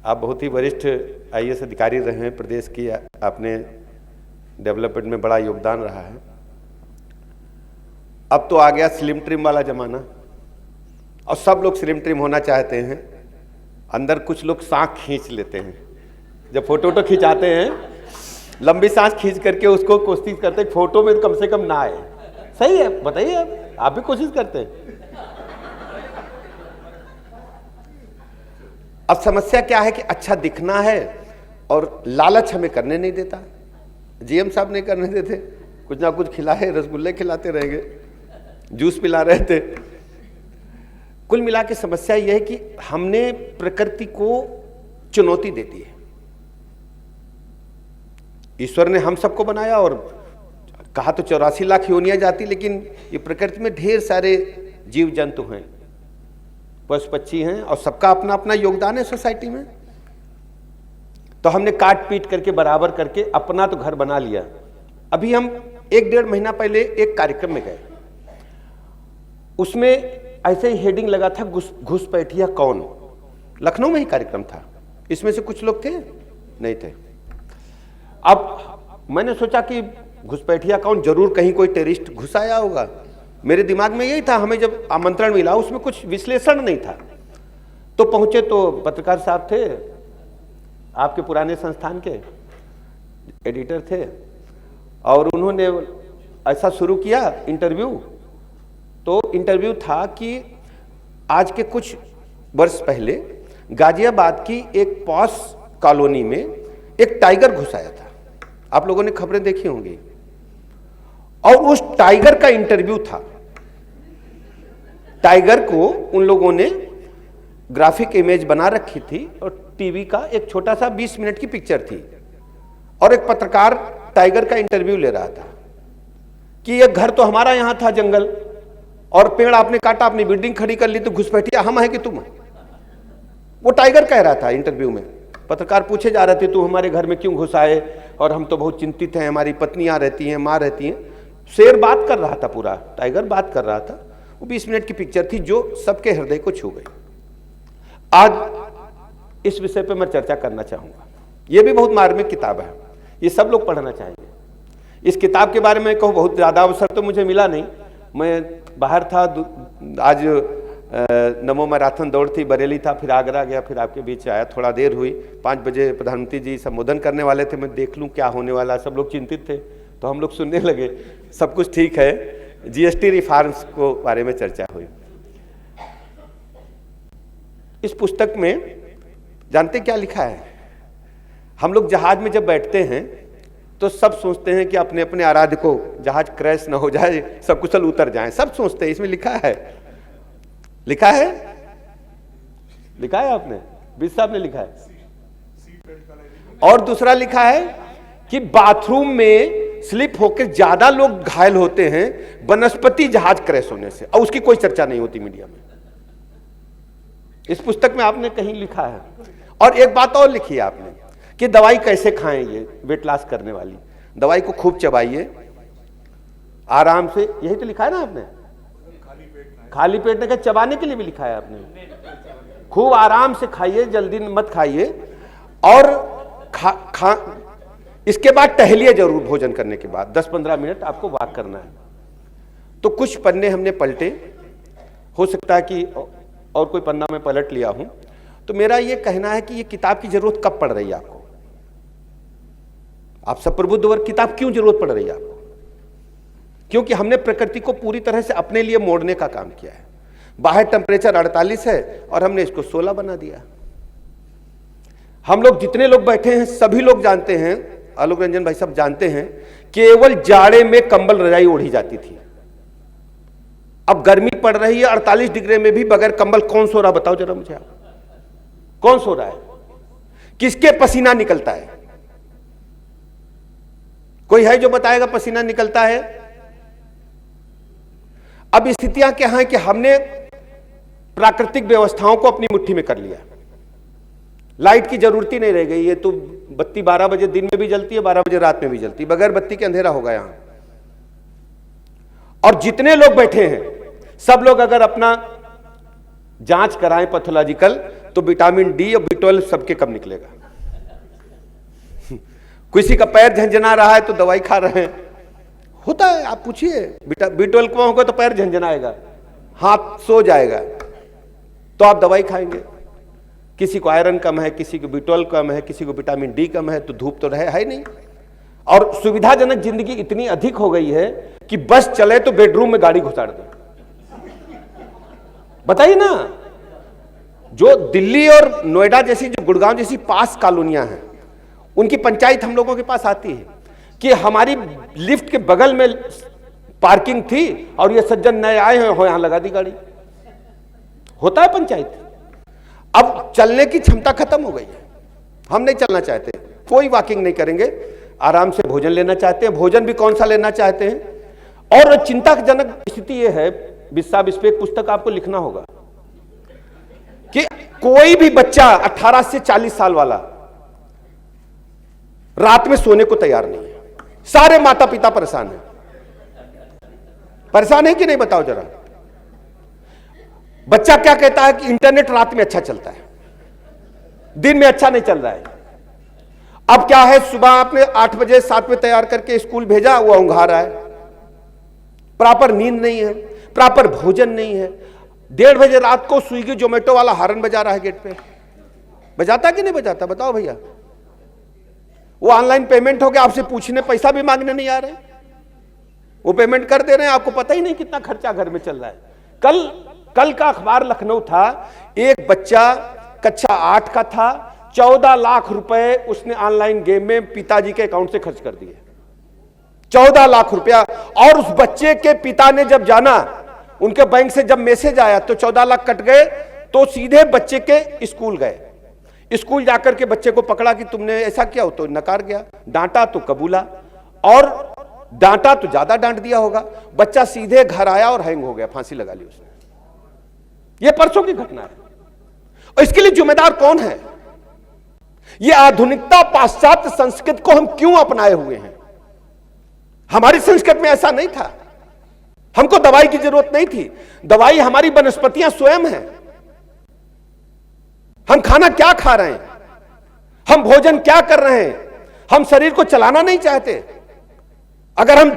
आप बहुत ही वरिष्ठ IAS अधिकारी रहे हैं, प्रदेश की आपने डेवलपमेंट में बड़ा योगदान रहा है। अब तो आ गया स्लिम ट्रिम वाला जमाना और सब लोग स्लिम ट्रिम होना चाहते हैं। अंदर कुछ लोग सांस खींच लेते हैं, जब फोटो खिंचाते हैं लंबी सांस खींच करके उसको कोशिश करते हैं फोटो में कम से कम ना आए। सही है, बताइए, आप भी कोशिश करते हैं। अब समस्या क्या है कि अच्छा दिखना है और लालच हमें करने नहीं देता। GM साहब नहीं करने देते, कुछ ना कुछ खिलाए, रसगुल्ले खिलाते रहेंगे, जूस पिला रहे थे। कुल मिला के समस्या यह है कि हमने प्रकृति को चुनौती देती है। ईश्वर ने हम सबको बनाया और कहा तो 84 लाख योनियां जाती, लेकिन ये प्रकृति में ढेर सारे जीव जंतु हैं, पशु पक्षी हैं, और सबका अपना अपना योगदान है सोसाइटी में। तो हमने काट पीट करके बराबर करके अपना तो घर बना लिया। अभी हम 1-1.5 महीना पहले एक कार्यक्रम में गए, उसमें ऐसे ही हेडिंग लगा था घुसपैठिया कौन। लखनऊ में ही कार्यक्रम था। इसमें से कुछ लोग थे, नहीं थे। अब मैंने सोचा कि घुसपैठिया कौन, जरूर कहीं कोई टेररिस्ट घुस आया होगा। मेरे दिमाग में यही था। हमें जब आमंत्रण मिला उसमें कुछ विश्लेषण नहीं था। तो पहुंचे तो पत्रकार साहब थे, आपके पुराने संस्थान के एडिटर थे, और उन्होंने ऐसा शुरू किया इंटरव्यू। तो इंटरव्यू था कि आज के कुछ वर्ष पहले गाजियाबाद की एक पॉश कॉलोनी में एक टाइगर घुस आया था। आप लोगों ने खबरें देखी होंगी, और उस टाइगर का इंटरव्यू था। टाइगर को उन लोगों ने ग्राफिक इमेज बना रखी थी, और टीवी का एक छोटा सा 20 मिनट की पिक्चर थी, और एक पत्रकार टाइगर का इंटरव्यू ले रहा था कि ये घर तो हमारा यहां था जंगल, और पेड़ आपने काटा, अपनी बिल्डिंग खड़ी कर ली, तो घुसपैठिया हम है कि तुम? वो टाइगर कह रहा था इंटरव्यू में। पत्रकार पूछे जा रहे थे तू हमारे घर में क्यों घुस आए, और हम तो बहुत चिंतित हैं, हमारी पत्नियां रहती हैं, माँ रहती हैं। शेर बात कर रहा था, पूरा टाइगर बात कर रहा था। वो 20 मिनट की पिक्चर थी जो सबके हृदय को छू गई। आज इस विषय पे मैं चर्चा करना चाहूंगा। ये भी बहुत मार्मिक किताब है, ये सब लोग पढ़ना चाहेंगे। इस किताब के बारे में कहूँ, बहुत ज्यादा अवसर तो मुझे मिला नहीं। मैं बाहर था, आज नमो मैराथन दौड़ थी, बरेली था, फिर आगरा गया, फिर आपके बीच आया। थोड़ा देर हुई, 5 बजे प्रधानमंत्री जी संबोधन करने वाले थे। मैं देख लूं क्या होने वाला, सब लोग चिंतित थे, तो हम लोग सुनने लगे। सब कुछ ठीक है। जीएसटी रिफॉर्म्स को बारे में चर्चा हुई। इस पुस्तक में जानते क्या लिखा है? हम लोग जहाज में जब बैठते हैं तो सब सोचते हैं कि अपने अपने आराध्य को जहाज क्रैश ना हो जाए, सब कुशल उतर जाएं, सब सोचते हैं। इसमें लिखा है, लिखा है, लिखा है आपने, बीस साहब ने लिखा है। और दूसरा लिखा है कि बाथरूम में स्लिप होकर ज्यादा लोग घायल होते हैं वनस्पति जहाज क्रैश होने से, और उसकी कोई चर्चा नहीं होती मीडिया में। इस पुस्तक में आपने कहीं लिखा है। और एक बात और लिखी है आपने कि दवाई कैसे खाएं, ये वेट लॉस करने वाली दवाई को खूब चबाइए आराम से, यही तो लिखा है ना आपने। खाली पेट में चबाने के लिए भी लिखा है आपने। खूब आराम से खाइए, जल्दी मत खाइए, और इसके बाद टहलिए जरूर। भोजन करने के बाद 10-15 मिनट आपको वॉक करना है। तो कुछ पन्ने हमने पलटे, हो सकता है कि और कोई पन्ना मैं पलट लिया हूं। तो मेरा ये कहना है कि ये किताब की जरूरत कब पड़ रही है आपको? आप सब प्रबुद्ध वर्ग, किताब क्यों जरूरत पड़ रही है आपको? क्योंकि हमने प्रकृति को पूरी तरह से अपने लिए मोड़ने का काम किया है। बाहर टेम्परेचर 48 है और हमने इसको 16 बना दिया। हम लोग जितने लोग बैठे हैं सभी लोग जानते हैं, आलोक रंजन भाई सब जानते हैं, केवल जाड़े में कंबल रजाई ओढ़ी जाती थी। अब गर्मी पड़ रही है 48 डिग्री में भी बगैर कंबल कौन सो रहा? बताओ जरा मुझे, आप कौन सो रहा है? किसके पसीना निकलता है? कोई है जो बताएगा पसीना निकलता है? अब स्थितियां क्या हैं कि हमने प्राकृतिक व्यवस्थाओं को अपनी मुट्ठी में कर लिया। लाइट की जरूरत ही नहीं रह गई। ये तो बत्ती 12 बजे दिन में भी जलती है, 12 बजे रात में भी जलती है। बगैर बत्ती के अंधेरा होगा यहां। और जितने लोग बैठे हैं सब लोग अगर अपना जांच कराएं पैथोलॉजिकल, तो विटामिन डी और B12 सबके कब निकलेगा? किसी का पैर झंझना रहा है तो दवाई खा रहे हैं, होता है। आप पूछिए, B12 कम होगा तो पैर झंझनाएगा, हाथ सो जाएगा, तो आप दवाई खाएंगे। किसी को आयरन कम है, किसी को B12 कम है, किसी को विटामिन डी कम है, तो धूप तो है नहीं। और सुविधाजनक जिंदगी इतनी अधिक हो गई है कि बस चले तो बेडरूम में गाड़ी घुसाड़ दो। बताइए ना, जो दिल्ली और नोएडा जैसी, जो गुड़गांव जैसी पास कॉलोनियां हैं, उनकी पंचायत हम लोगों के पास आती है कि हमारी लिफ्ट के बगल में पार्किंग थी और ये सज्जन नए आए हैं, हो यहां लगा दी गाड़ी। होता है पंचायत। अब चलने की क्षमता खत्म हो गई है। हम नहीं चलना चाहते, कोई वॉकिंग नहीं करेंगे, आराम से भोजन लेना चाहते हैं। भोजन भी कौन सा लेना चाहते हैं? और चिंताजनक स्थिति यह है, साहब इस पे एक पुस्तक आपको लिखना होगा कि कोई भी बच्चा 18 से 40 साल वाला रात में सोने को तैयार नहीं है। सारे माता पिता परेशान हैं। परेशान है कि नहीं बताओ जरा। बच्चा क्या कहता है कि इंटरनेट रात में अच्छा चलता है, दिन में अच्छा नहीं चल रहा है। अब क्या है, सुबह आपने 8 बजे 7 बजे तैयार करके स्कूल भेजा, वो ऊंघा रहा है, प्रॉपर नींद नहीं है, प्रॉपर भोजन नहीं है। 1:30 बजे रात को स्विगी जोमेटो वाला हॉर्न बजा रहा है गेट पे। बजाता कि नहीं बजाता बताओ भैया। वो ऑनलाइन पेमेंट हो गया, आपसे पूछने पैसा भी मांगने नहीं आ रहे, वो पेमेंट कर दे रहे हैं, आपको पता ही नहीं कितना खर्चा घर में चल रहा है। कल का अखबार लखनऊ था, एक बच्चा कक्षा 8 का था, 14 लाख रुपए उसने ऑनलाइन गेम में पिताजी के अकाउंट से खर्च कर दिए। 14 लाख रुपया। और उस बच्चे के पिता ने जब जाना, उनके बैंक से जब मैसेज आया तो 14 लाख कट गए, तो सीधे बच्चे के स्कूल गए। स्कूल जाकर के बच्चे को पकड़ा कि तुमने ऐसा किया हो, तो नकार गया। डांटा तो कबूला, और डांटा तो ज्यादा डांट दिया होगा। बच्चा सीधे घर आया और हैंग हो गया, फांसी लगा ली उसने। यह परसों की घटना है। और इसके लिए जिम्मेदार कौन है? यह आधुनिकता, पाश्चात्य संस्कृति को हम क्यों अपनाए हुए हैं? हमारी संस्कृति में ऐसा नहीं था। हमको दवाई की जरूरत नहीं थी। दवाई हमारी वनस्पतियां स्वयं हैं। हम खाना क्या खा रहे हैं, हम भोजन क्या कर रहे हैं, हम शरीर को चलाना नहीं चाहते। अगर हम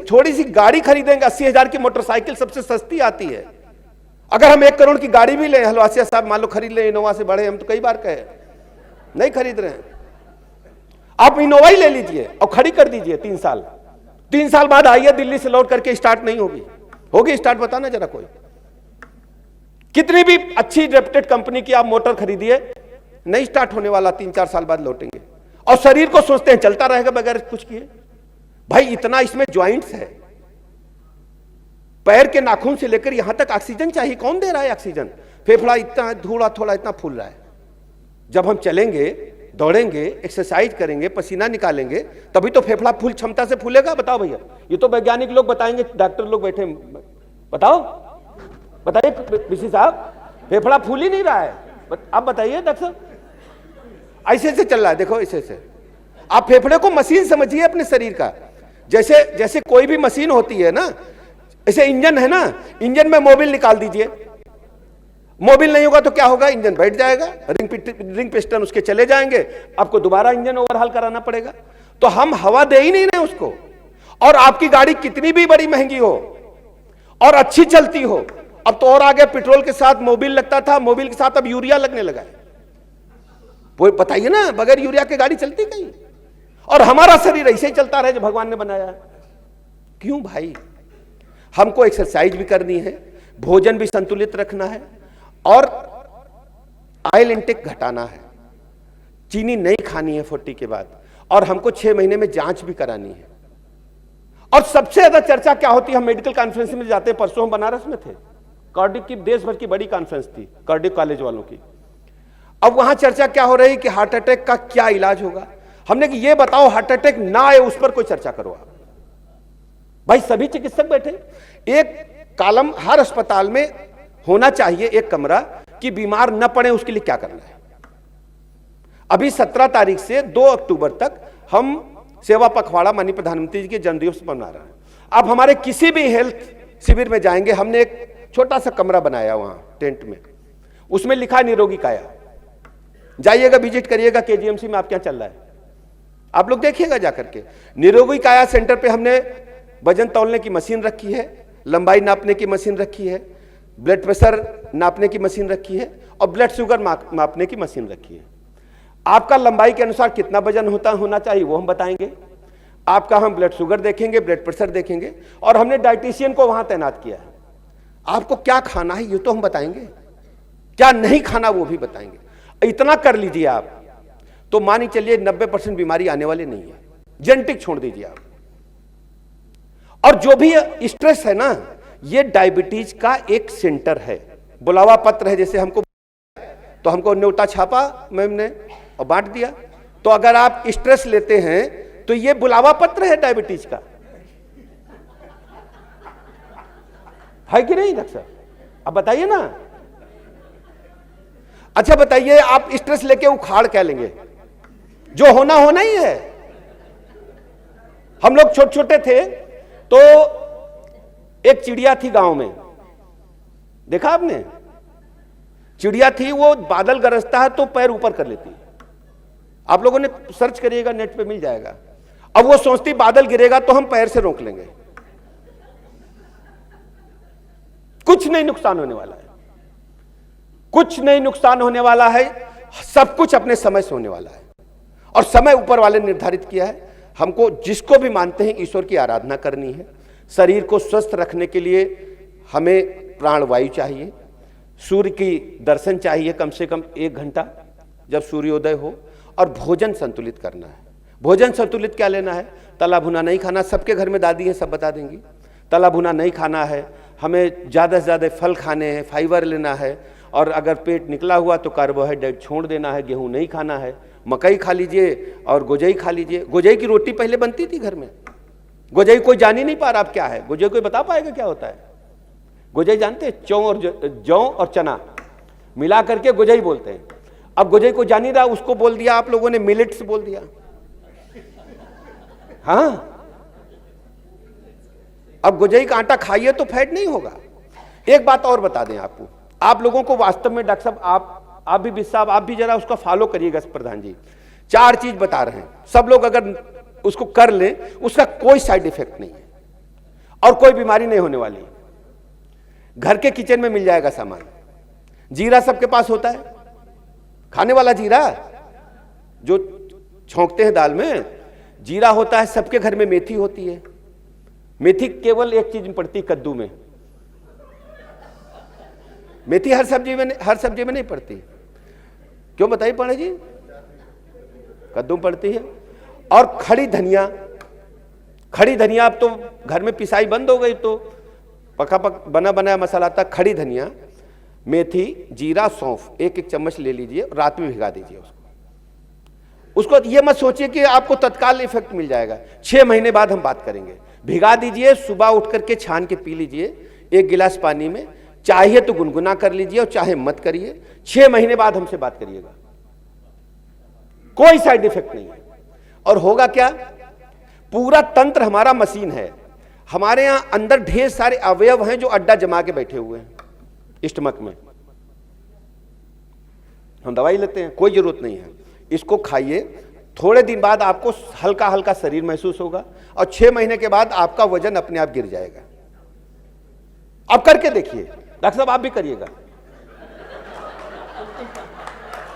थोड़ी सी गाड़ी खरीदेंगे, 80,000 की मोटरसाइकिल सबसे सस्ती आती है। अगर हम 1 करोड़ की गाड़ी भी लें, हलवासिया साहब मान लो खरीद लें, इनोवा से बढ़े, हम तो कई बार कहे नहीं खरीद रहे हैं। आप इनोवा ही ले लीजिए और खड़ी कर दीजिए 3 साल। 3 साल बाद आइए दिल्ली से लौट करके, स्टार्ट नहीं होगी स्टार्ट? बताना जरा कोई। कितनी भी अच्छी रेप्यूटेड कंपनी की आप मोटर खरीदिए, नहीं स्टार्ट होने वाला, 3-4 साल बाद लौटेंगे। और शरीर को सोचते हैं चलता रहेगा बगैर कुछ किए। भाई इतना इसमें ज्वाइंट्स है, पैर के नाखून से लेकर यहां तक ऑक्सीजन चाहिए। कौन दे रहा है ऑक्सीजन? फेफड़ा इतना थोड़ा इतना फूल रहा है। जब हम चलेंगे, दौड़ेंगे, एक्सरसाइज करेंगे, पसीना निकालेंगे, तभी तो फेफड़ा फुल क्षमता से फूलेगा। बताओ भैया, ये तो वैज्ञानिक लोग बताएंगे, डॉक्टर लोग बैठे। बताइए विशी साहब, फेफड़ा फूल ही नहीं रहा है। आप बताइए डॉक्टर साहब। ऐसे से चल रहा है, देखो ऐसे से। आप फेफड़े को मशीन समझिए अपने शरीर का। जैसे कोई भी मशीन होती है ना, ऐसे इंजन है ना, इंजन में मोबिल निकाल दीजिए। मोबिल नहीं होगा तो क्या होगा? इंजन बैठ जाएगा, रिंग पिस्टन उसके चले जाएंगे, आपको दोबारा इंजन ओवरहाल कराना पड़ेगा। तो हम हवा दे ही नहीं रहे उसको। और आपकी गाड़ी कितनी भी बड़ी महंगी हो और अच्छी चलती हो, अब तो और आगे पेट्रोल के साथ मोबिल लगता था, मोबिल के साथ अब यूरिया लगने लगा है। वो बताइए ना, बगैर यूरिया के गाड़ी चलती कहीं? और हमारा शरीर ऐसे ही चलता रहे जो भगवान ने बनाया है। क्यों भाई? हमको एक्सरसाइज भी करनी है, भोजन भी संतुलित रखना है, और ऑयल इंटेक घटाना है। चीनी नहीं खानी है 40 के बाद, और हमको 6 महीने में जांच भी करानी है। और सबसे ज्यादा चर्चा क्या होती है? हम मेडिकल कॉन्फ्रेंस में जाते हैं। परसों हम बनारस में थे, कार्डिक की देश भर की बड़ी कॉन्फ्रेंस थी, कार्डिक कॉलेज वालों की। अब वहां चर्चा क्या हो रही कि हार्ट अटैक का क्या इलाज होगा। हमने कि ये बताओ, हार्ट अटैक ना आए उस पर कोई चर्चा करो आप। भाई सभी चिकित्सक बैठे, एक कॉलम हर अस्पताल में होना चाहिए, एक कमरा, कि बीमार न पड़े उसके लिए क्या करना है। अभी 17 तारीख से 2 अक्टूबर तक हम सेवा पखवाड़ा माननीय प्रधानमंत्री जी के जन्मदिवस मना रहे हैं। अब हमारे किसी भी हेल्थ शिविर में जाएंगे, हमने एक छोटा सा कमरा बनाया वहां टेंट में, उसमें लिखा निरोगी काया। जाइएगा, विजिट करिएगा केजीएमसी में, आप क्या चल रहा है आप लोग देखिएगा जाकर के। निरोगी काया सेंटर पे हमने वजन तौलने की मशीन रखी है, लंबाई नापने की मशीन रखी है, ब्लड प्रेशर नापने की मशीन रखी है, और ब्लड शुगर मापने की मशीन रखी है। आपका लंबाई के अनुसार कितना वजन होना चाहिए वो हम बताएंगे। आपका हम ब्लड शुगर देखेंगे, ब्लड प्रेशर देखेंगे, और हमने डाइटिशियन को वहां तैनात किया है। आपको क्या खाना है ये तो हम बताएंगे, क्या नहीं खाना वो भी बताएंगे। इतना कर लीजिए आप तो मानी चलिए 90% बीमारी आने वाली नहीं है। जेनेटिक छोड़ दीजिए आप। और जो भी स्ट्रेस है ना, ये डायबिटीज का एक सेंटर है। बुलावा पत्र है, जैसे हमको तो हमको न्योता छापा मैम ने और बांट दिया। तो अगर आप स्ट्रेस लेते हैं तो ये बुलावा पत्र है डायबिटीज का, है कि नहीं डॉक्टर साहब? अब बताइए ना। अच्छा बताइए, आप स्ट्रेस लेके उखाड़ क्या लेंगे? जो होना होना ही है। हम लोग छोटे छोटे थे तो एक चिड़िया थी गांव में, देखा आपने? चिड़िया थी, वो बादल गरजता है तो पैर ऊपर कर लेती है। आप लोगों ने सर्च करिएगा, नेट पे मिल जाएगा। अब वो सोचती बादल गिरेगा तो हम पैर से रोक लेंगे, कुछ नहीं नुकसान होने वाला है, कुछ नहीं नुकसान होने वाला है, सब कुछ अपने समय से होने वाला है। और समय ऊपर वाले निर्धारित किया है। हमको जिसको भी मानते हैं ईश्वर की आराधना करनी है। शरीर को स्वस्थ रखने के लिए हमें प्राणवायु चाहिए, सूर्य की दर्शन चाहिए कम से कम 1 घंटा जब सूर्योदय हो, और भोजन संतुलित करना है। भोजन संतुलित क्या लेना है? तला भुना नहीं खाना, सबके घर में दादी है, सब बता देंगी। तला भुना नहीं खाना है, हमें ज़्यादा से ज़्यादा फल खाने हैं, फाइबर लेना है, और अगर पेट निकला हुआ तो कार्बोहाइड्रेट छोड़ देना है, गेहूं नहीं खाना है, मकई खा लीजिए और गोजई खा लीजिए। गोजई की रोटी पहले बनती थी घर में, गोजई कोई जान ही नहीं पा रहा अब क्या है। गोजई कोई बता पाएगा क्या होता है? गोजई जानते हैं? जौ और चना मिला करके गोजई बोलते हैं। अब गोजई को जान ही रहा, उसको बोल दिया आप लोगों ने मिलेट्स बोल दिया। हाँ, अब गोजई का आटा खाइए तो फैट नहीं होगा। एक बात और बता दें आपको, आप लोगों को वास्तव में डॉक्टर साहब, आप भी साहब, आप भी जरा उसका फॉलो करिएगा प्रधान जी। 4 चीज बता रहे हैं, सब लोग अगर उसको कर लें उसका कोई साइड इफेक्ट नहीं है और कोई बीमारी नहीं होने वाली। घर के किचन में मिल जाएगा सामान। जीरा सबके पास होता है, खाने वाला जीरा जो छोंकते हैं दाल में, जीरा होता है। सबके घर में मेथी होती है। मेथी केवल एक चीज में पड़ती, कद्दू में। मेथी हर सब्जी में नहीं पड़ती। क्यों बताइए पांडे जी? कद्दू में पड़ती है। और खड़ी धनिया, खड़ी धनिया अब तो घर में पिसाई बंद हो गई, तो पका बना बनाया मसाला था। खड़ी धनिया, मेथी, जीरा, सौंफ 1-1 चम्मच ले लीजिए, रात में भिगा दीजिए उसको। ये मत सोचिए कि आपको तत्काल इफेक्ट मिल जाएगा। 6 महीने बाद हम बात करेंगे। भिगा दीजिए, सुबह उठ करके छान के पी लीजिए 1 गिलास पानी में। चाहिए तो गुनगुना कर लीजिए और चाहे मत करिए। 6 महीने बाद हमसे बात करिएगा, कोई साइड इफेक्ट नहीं है। और होगा क्या? पूरा तंत्र हमारा मशीन है। हमारे यहां अंदर ढेर सारे अवयव हैं जो अड्डा जमा के बैठे हुए हैं स्टमक में। हम दवाई लेते हैं, कोई जरूरत नहीं है। इसको खाइए, थोड़े दिन बाद आपको हल्का हल्का शरीर महसूस होगा और 6 महीने के बाद आपका वजन अपने आप गिर जाएगा। अब करके देखिए डॉक्टर साहब, आप भी करिएगा,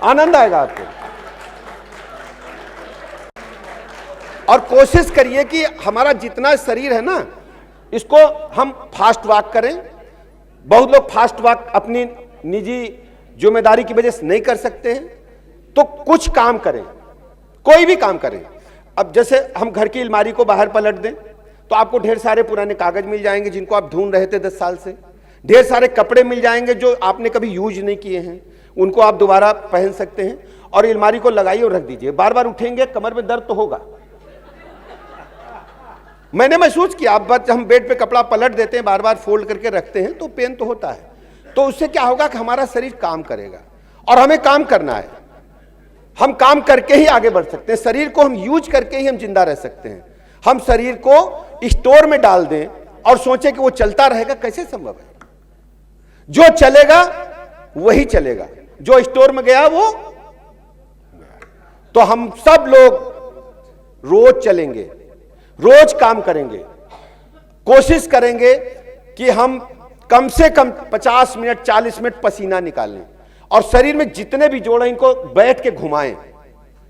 आनंद आएगा आपको। और कोशिश करिए कि हमारा जितना शरीर है ना, इसको हम फास्ट वॉक करें। बहुत लोग फास्ट वॉक अपनी निजी जिम्मेदारी की वजह से नहीं कर सकते हैं, तो कुछ काम करें, कोई भी काम करें। अब जैसे हम घर की अलमारी को बाहर पलट दें तो आपको ढेर सारे पुराने कागज मिल जाएंगे जिनको आप ढूंढ रहे थे 10 साल से। ढेर सारे कपड़े मिल जाएंगे जो आपने कभी यूज नहीं किए हैं, उनको आप दोबारा पहन सकते हैं। और अलमारी को लगाइए और रख दीजिए। बार बार उठेंगे, कमर में दर्द तो होगा। मैंने महसूस किया, अब हम बेड पे कपड़ा पलट देते हैं, बार बार फोल्ड करके रखते हैं तो पेन तो होता है। तो उससे क्या होगा कि हमारा शरीर काम करेगा और हमें काम करना है। हम काम करके ही आगे बढ़ सकते हैं। शरीर को हम यूज करके ही हम जिंदा रह सकते हैं। हम शरीर को स्टोर में डाल दें और सोचें कि वो चलता रहेगा, कैसे संभव है? जो चलेगा वही चलेगा, जो स्टोर में गया वो। तो हम सब लोग रोज चलेंगे, रोज काम करेंगे, कोशिश करेंगे कि हम कम से कम 50 मिनट 40 मिनट पसीना निकालें और शरीर में जितने भी जोड़ हैं इनको बैठ के घुमाएं।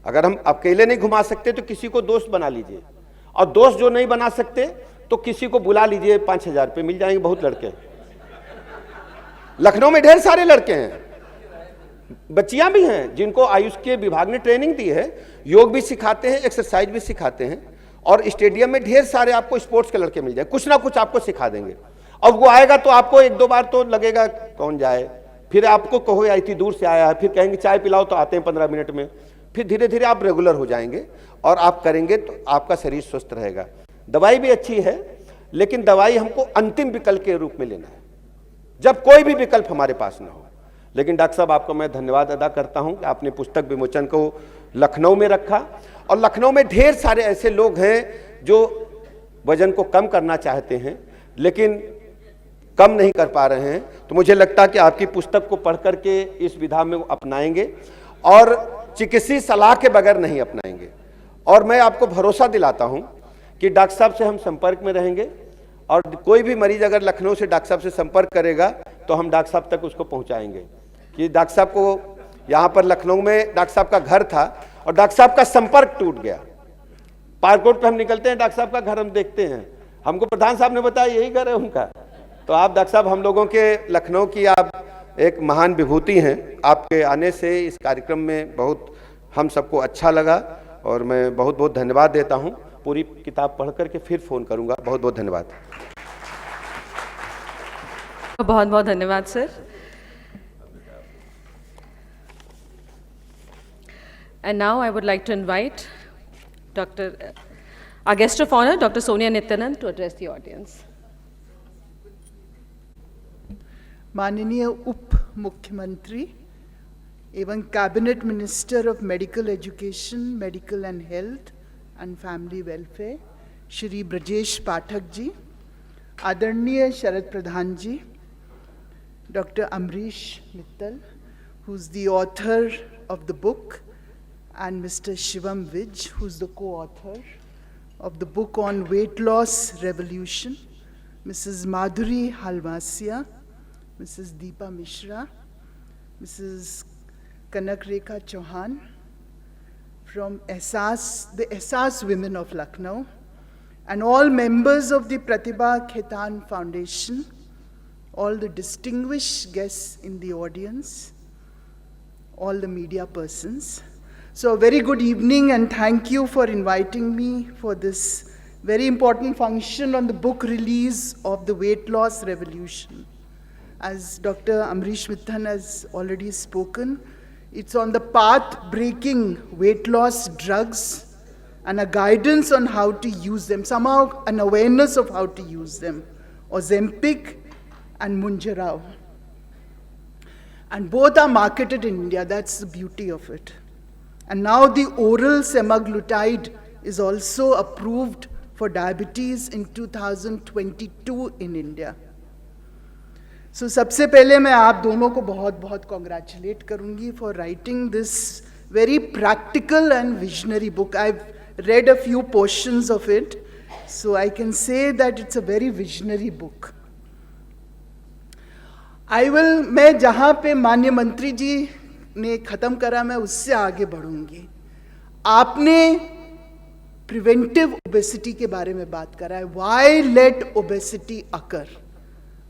अगर हम अकेले नहीं घुमा सकते तो किसी को दोस्त बना लीजिए, और दोस्त जो नहीं बना सकते तो किसी को बुला लीजिए। 5,000 रुपये मिल जाएंगे। बहुत लड़के लखनऊ में ढेर सारे लड़के हैं, बच्चियां भी हैं जिनको आयुष के विभाग ने ट्रेनिंग दी है। योग भी सिखाते हैं, एक्सरसाइज भी सिखाते हैं, और स्टेडियम में ढेर सारे आपको स्पोर्ट्स के लड़के मिल जाए, कुछ ना कुछ आपको सिखा देंगे। और वो आएगा तो आपको 1-2 बार तो लगेगा कौन जाए, फिर आपको कहो या इतनी दूर से आया है, फिर कहेंगे चाय पिलाओ तो आते हैं 15 मिनट में। फिर धीरे धीरे आप रेगुलर हो जाएंगे और आप करेंगे तो आपका शरीर स्वस्थ रहेगा। दवाई भी अच्छी है, लेकिन दवाई हमको अंतिम विकल्प के रूप में लेना है, जब कोई भी विकल्प हमारे पास ना हो। लेकिन डॉक्टर साहब, आपको मैं धन्यवाद अदा करता हूं कि आपने पुस्तक विमोचन को लखनऊ में रखा, और लखनऊ में ढेर सारे ऐसे लोग हैं जो वजन को कम करना चाहते हैं लेकिन कम नहीं कर पा रहे हैं। तो मुझे लगता है कि आपकी पुस्तक को पढ़ करके इस विधा में वो अपनाएंगे और चिकित्सीय सलाह के बगैर नहीं अपनाएंगे। और मैं आपको भरोसा दिलाता हूं कि डॉक्टर साहब से हम संपर्क में रहेंगे, और कोई भी मरीज अगर लखनऊ से डॉक्टर साहब से संपर्क करेगा तो हम डॉक्टर साहब तक उसको पहुंचाएंगे। कि डॉक्टर साहब को यहाँ पर लखनऊ में डॉक्टर साहब का घर था और डॉक्टर साहब का संपर्क टूट गया। पार्क रोड पे हम निकलते हैं, डॉक्टर साहब का घर हम देखते हैं, हमको प्रधान साहब ने बताया यही घर है उनका। तो आप डॉक्टर साहब हम लोगों के लखनऊ की आप एक महान विभूति हैं। आपके आने से इस कार्यक्रम में बहुत हम सबको अच्छा लगा और मैं बहुत बहुत धन्यवाद देता हूं। पूरी किताब पढ़ करके फिर फ़ोन करूंगा। बहुत बहुत धन्यवाद। बहुत बहुत धन्यवाद sir. And now I would like to invite our guest of honor, Dr. Sonia Nityanand, to address the audience. माननीय उप मुख्यमंत्री एवं cabinet minister of medical education, medical and health and family welfare Shri Brajesh Pathak ji, आदरणीय Sharad Pradhan ji, doctor Amrish Mittal, who is the author of the book, and Mr. Shivam Vij, who is the co-author of the book on weight loss revolution, Mrs. Madhuri Halvasia, Mrs. Deepa Mishra, Mrs. Kanak Rekha Chauhan from the Ehsaas Women of Lucknow, and all members of the Pratibha Khaitan Foundation, all the distinguished guests in the audience, all the media persons. So a very good evening and thank you for inviting me for this very important function on the book release of the weight loss revolution. As Dr. Amrish Mittal has already spoken, it's on the path-breaking weight loss drugs and a guidance on how to use them, somehow an awareness of how to use them, Ozempic and Mounjaro. And both are marketed in India, that's the beauty of it. And now the oral semaglutide is also approved for diabetes in 2022 in India. So सबसे पहले मैं आप दोनों को बहुत बहुत congratulate करूँगी for writing this very practical and visionary book. I've read a few portions of it, so I can say that it's a very visionary book. मैं जहाँ पे माननीय मंत्री जी ने ख़त्म करा मैं उससे आगे बढ़ूंगी। आपने प्रिवेंटिव ओबेसिटी के बारे में बात करा है, व्हाई लेट ओबेसिटी अकर,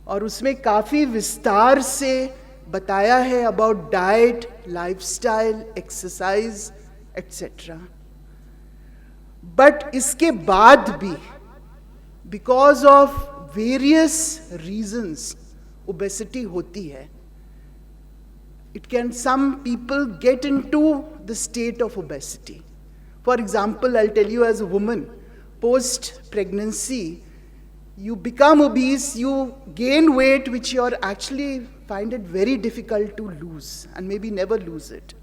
और उसमें काफ़ी विस्तार से बताया है about diet, lifestyle, exercise etcetera. But इसके बाद भी because of various reasons obesity होती है। Some people get into the state of obesity. For example, I'll tell you as a woman, post-pregnancy, you become obese, you gain weight which you actually find it very difficult to lose and maybe never lose it.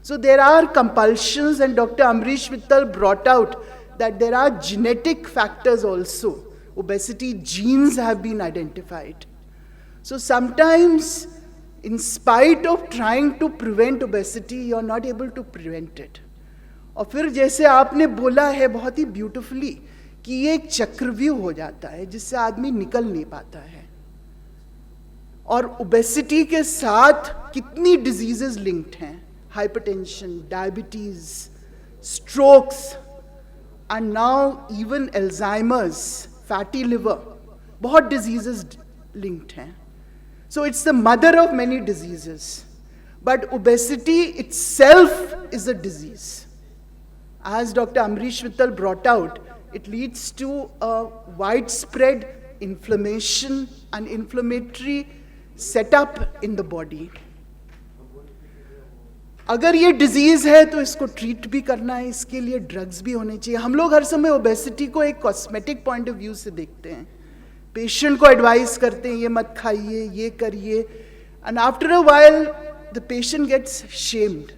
So there are compulsions, and Dr. Amrish Mittal brought out that there are genetic factors also. Obesity genes have been identified. So sometimes, in spite of trying to prevent obesity, you are not able to prevent it. और फिर जैसे आपने बोला है बहुत ही beautifully कि ये एक चक्रव्यूह हो जाता है जिससे आदमी निकल नहीं पाता है। और ओबेसिटी के साथ कितनी डिजीजेस लिंक्ड हैं, hypertension, diabetes, strokes, and now even Alzheimer's, fatty liver, बहुत डिजीजेस लिंक्ड हैं। So it's the mother of many diseases, but obesity itself is a disease. As Dr. Amrish Mittal brought out, it leads to a widespread inflammation and inflammatory setup in the body. अगर ये disease है तो इसको treat भी करना है, इसके लिए ड्रग्स भी होने चाहिए. हम लोग हर समय ओबेसिटी को एक कॉस्मेटिक पॉइंट ऑफ व्यू से देखते हैं. पेशेंट को एडवाइस करते हैं ये मत खाइए, ये करिए, and after a while the patient gets shamed.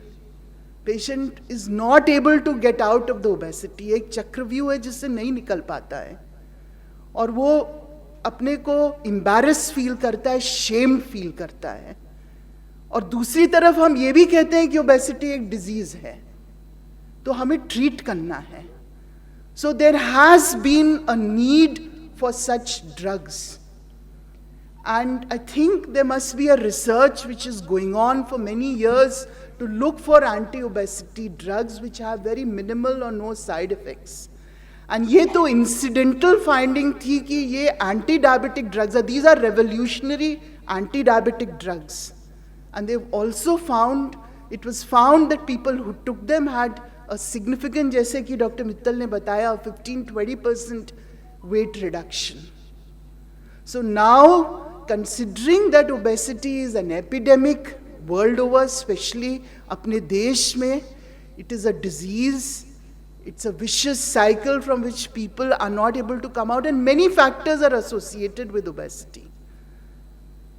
Patient is not able to get out of the obesity. एक चक्रव्यूह है जिससे नहीं निकल पाता है, और वो अपने को एम्बैरेस फील करता है, शेम्ड फील करता है. और दूसरी तरफ हम ये भी कहते हैं कि ओबेसिटी एक डिजीज है, तो हमें ट्रीट करना है. So there has been a need for such drugs, and I think there must be a research which is going on for many years to look for anti-obesity drugs which have very minimal or no side effects. And ये तो incidental finding थी कि ये anti-diabetic drugs are, these are revolutionary anti-diabetic drugs. And they've also found, it was found that people who took them had a significant, जैसे कि doctor Mittal ने बताया, 15-20% weight reduction. So now, considering that obesity is an epidemic world over, especially अपने देश में, it is a disease, it's a vicious cycle from which people are not able to come out, and many factors are associated with obesity.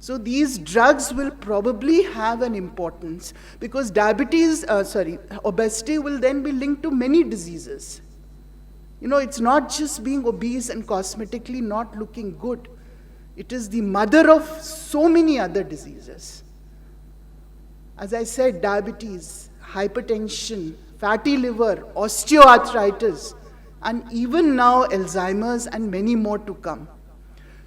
So these drugs will probably have an importance, because obesity will then be linked to many diseases. You know, it's not just being obese and cosmetically not looking good. It is the mother of so many other diseases. As I said, diabetes, hypertension, fatty liver, osteoarthritis, and even now Alzheimer's, and many more to come.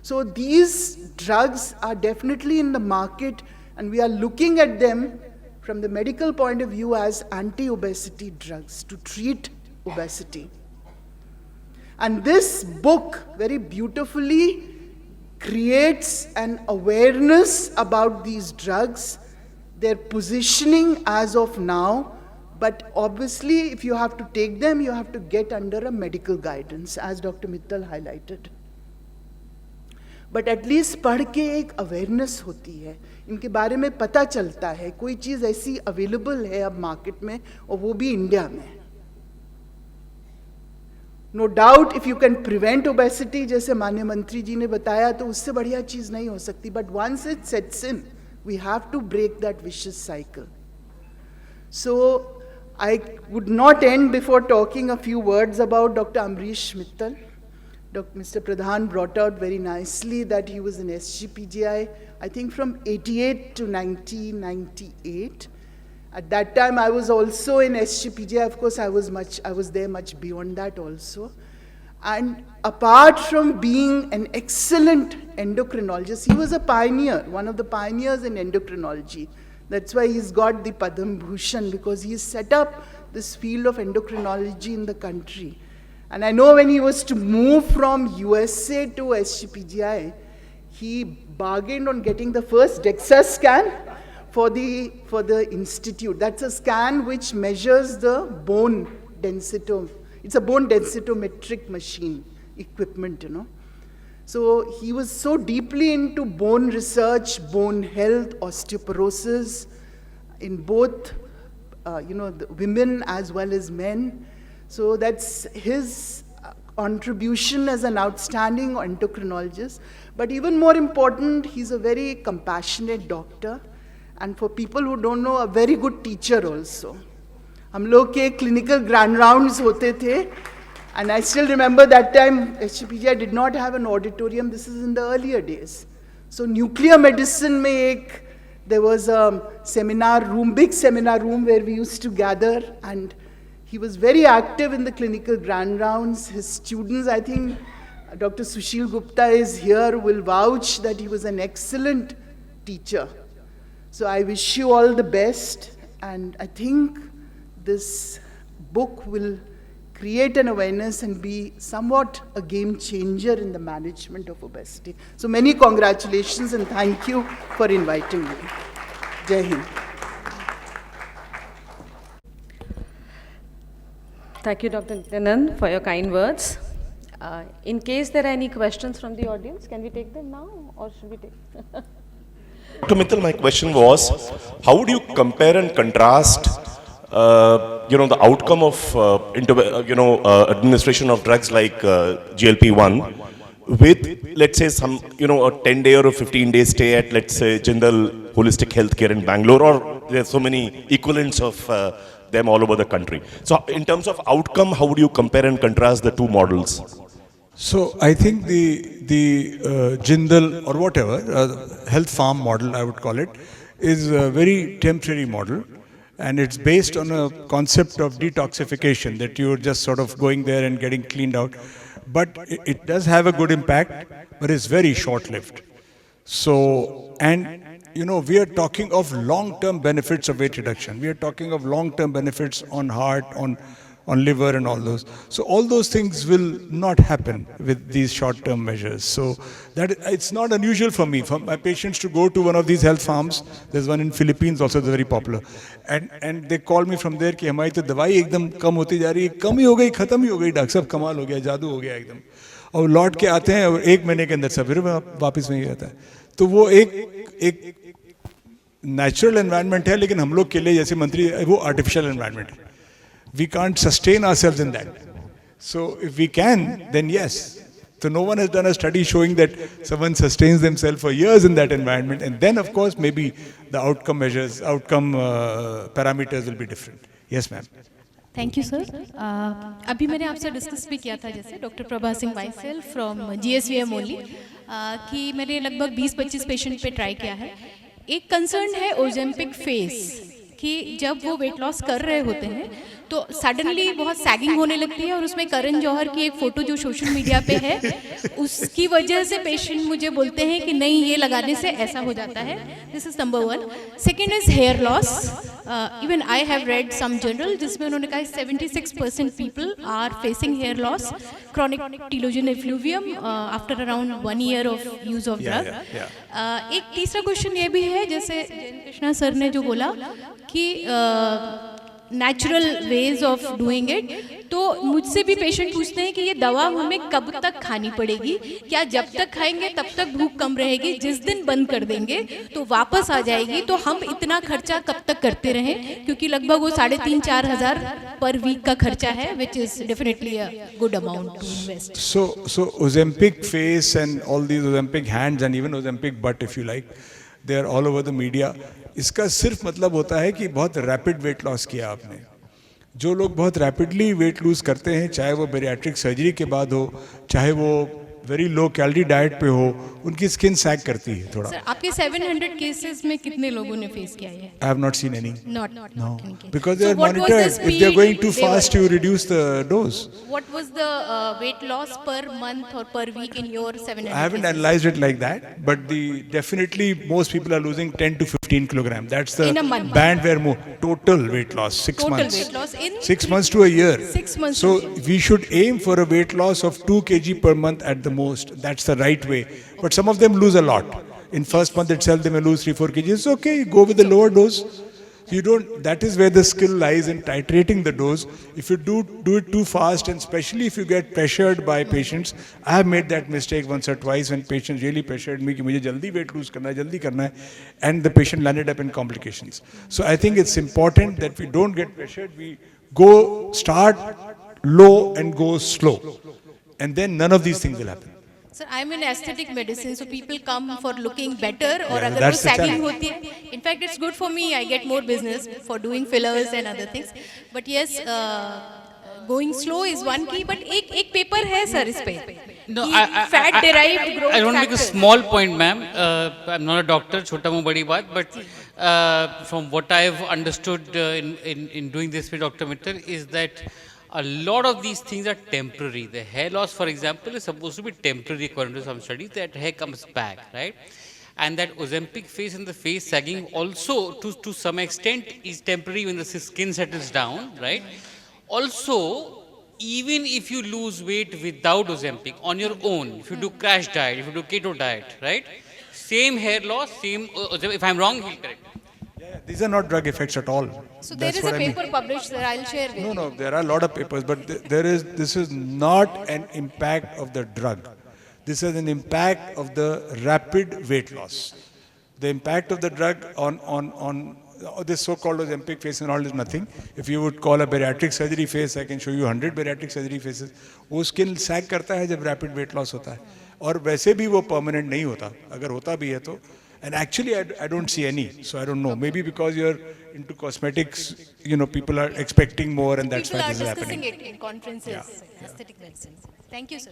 So these drugs are definitely in the market, and we are looking at them from the medical point of view as anti-obesity drugs to treat obesity. And this book very beautifully creates an awareness about these drugs, their positioning as of now, but obviously if you have to take them, you have to get under a medical guidance, as Dr. Mittal highlighted. But at least पढ़ के एक awareness होती है, इनके बारे में पता चलता है, कोई चीज़ ऐसी available है अब market में, और वो भी इंडिया में. No doubt, if you can prevent obesity, जैसे माननीय मंत्री जी ने बताया, तो उससे बढ़िया चीज़ नहीं हो सकती. But once it sets in, we have to break that vicious cycle. So I would not end before talking a few words about Dr. Amrish Mittal. Mr. Pradhan brought out very nicely that he was in SGPGI, I think from 88 to 1998. At that time, I was also in SGPGI. Of course, I was there much beyond that also. And apart from being an excellent endocrinologist, he was a pioneer, one of the pioneers in endocrinology. That's why he's got the Padma Bhushan, because he set up this field of endocrinology in the country. And I know when he was to move from USA to SGPGI, he bargained on getting the first DEXA scan for the institute. That's a scan which measures the bone densitometry. It's a bone densitometric machine, equipment, you know. So he was so deeply into bone research, bone health, osteoporosis, in both, the women as well as men. So that's his contribution as an outstanding endocrinologist. But even more important, he's a very compassionate doctor. And for people who don't know, a very good teacher also. हम लोग के clinical grand rounds होते थे. And I still remember that time, SGPGI did not have an auditorium. This is in the earlier days. So nuclear medicine में there was a seminar room, big seminar room where we used to gather, and he was very active in the clinical grand rounds. His students, I think Dr. Sushil Gupta is here, will vouch that he was an excellent teacher. So I wish you all the best, and I think this book will create an awareness and be somewhat a game changer in the management of obesity. So many congratulations and thank you for inviting me. Jai Hind. Thank you, Dr. Nityanand, for your kind words. In case there are any questions from the audience, can we take them now or should we take? To Mittal, my question was, how would you compare and contrast, the outcome of, administration of drugs like GLP-1 with, let's say, some, a 10-day or a 15-day stay at, let's say, Jindal Holistic Healthcare in Bangalore, or there are so many equivalents of them all over the country. So in terms of outcome, how would you compare and contrast the two models? So I think the Jindal or whatever health farm model, I would call it, is a very temporary model, and it's based on a concept of detoxification, that you're just sort of going there and getting cleaned out. But it does have a good impact, but it's very short-lived. So, and we are talking of long-term benefits of weight reduction. We are talking of long-term benefits on heart, on liver and all those. So all those things will not happen with these short-term measures. So that it's not unusual for me, for my patients to go to one of these health farms. There's one in Philippines also, they're very popular. And they call me from there कि हमारी तो दवाई एकदम कम होती जा रही है, कम ही हो गई, खत्म ही हो गई, डॉक्टर साहब कमाल हो गया, जादू हो गया एकदम. और लौट के आते हैं और 1 महीने के अंदर सब फिर वापस वहीं रहता है. तो वो एक नेचुरल एनवायरनमेंट है, लेकिन हम लोग के लिए जैसे मंत्री वो आर्टिफिशियल एनवायरनमेंट है. We can't sustain ourselves in that. So if we can, then yes. So no one has done a study showing that someone sustains themselves for years in that environment, and then of course maybe the outcome parameters will be different. Yes, ma'am. Thank you sir. अभी मैंने आपसे discuss भी किया था, जैसे doctor Prabha Singh my self from GSVM only, कि मैंने लगभग 20-25 पेशेंट पे ट्राई किया है. एक कंसर्न है ओजेम्पिक फेस, कि जब वो वेट लॉस कर रहे होते हैं तो सडनली बहुत सैगिंग होने लगती है, और उसमें करण जौहर की एक फ़ोटो जो सोशल मीडिया पे है, उसकी वजह से पेशेंट मुझे बोलते हैं कि नहीं ये लगाने से ऐसा हो जाता है. This is number 1. Second is hair loss. Even I have read some journal जिसमें उन्होंने कहा 76% people are facing hair loss, chronic telogen effluvium after around 1 year of use of drug. एक तीसरा क्वेश्चन ये भी है, जैसे जयंत कृष्णा सर ने जो बोला कि natural ways of doing it, तो मुझसे भी पेशेंट पूछते हैं कि ये दवा हमें कब तक खानी पड़ेगी, क्या जब तक खाएंगे तब तक भूख कम रहेगी, जिस दिन बंद कर देंगे तो वापस आ जाएगी, तो हम इतना खर्चा कब तक करते रहें, क्योंकि लगभग वो 3,500-4 हज़ार पर वीक का खर्चा है, which is definitely a good amount to invest. So Ozempic face and all these Ozempic hands and even Ozempic butt, if you like, they are all over the media. इसका सिर्फ मतलब होता है कि बहुत रैपिड वेट लॉस किया आपने. जो लोग बहुत रैपिडली वेट लूज करते हैं, चाहे वो बैरिएट्रिक सर्जरी के बाद हो, चाहे वो वेरी लो कैलोरी डाइट पे हो, उनकी स्किन सैग करती है थोड़ा. सर, आपके 700 केसेस में कितने लोगों ने फेस किया है? I have not seen any. Not No, okay. because they So are what was the monitored. If they are speed going too they were- fast, you reduce the dose. What was the weight loss per month or per week in your 700 I haven't cases? analyzed it like that, but definitely most people are losing 10 to 15 kilograms. That's the In a month. band where total weight loss, 6 Total months. weight loss in 6 months to a year. 6 months So to a year. we should aim for a weight loss of 2 kg per month at the most. That's the right way. But some of them lose a lot. In first month itself, they may lose 3-4 kg. It's okay. Go with the lower dose. You don't. That is where the skill lies in titrating the dose. If you do it too fast, and especially if you get pressured by patients, I have made that mistake once or twice when patients really pressured me कि मुझे जल्दी weight lose करना है, and the patient landed up in complications. So I think it's important that we don't get pressured. We start low and go slow, and then none of these things will happen. Sir, I'm in aesthetic medicine, so people come for looking better, और Yeah, अगर वो that's the sagging challenge. होती है, in fact it's good for me, I get more business for doing fillers and other things. But yes, going slow is one key, but एक paper है sir इस पे. No, fat derived growth I want to make a factor. small point, ma'am. I'm not a doctor, छोटा मुँह बड़ी बात, but from what I've understood in doing this with Dr. Mittal is that a lot of these things are temporary. The hair loss, for example, is supposed to be temporary according to some studies. That hair comes back, right? And that Ozempic face and the face sagging also, to some extent, is temporary when the skin settles down, right? Also, even if you lose weight without Ozempic on your own, if you do crash diet, if you do keto diet, right? Same hair loss, same. If I'm wrong, he'll correct me. These are not drug effects at all. So there is a paper published there, I'll share with you. No, there are a lot of papers, but this is not an impact of the drug. This is an impact of the rapid weight loss. The impact of the drug on this so-called Ozempic face and all is nothing. If you would call a bariatric surgery face, I can show you 100 bariatric surgery faces. वो skin sag करता है जब rapid weight loss होता है, और वैसे भी वो permanent नहीं होता. अगर होता भी है तो, and actually I don't see any, so I don't know. Maybe because you're into cosmetics, you know, people are expecting more, and that's People why are this is discussing happening. it in conferences, aesthetic medicine. Thank you, sir.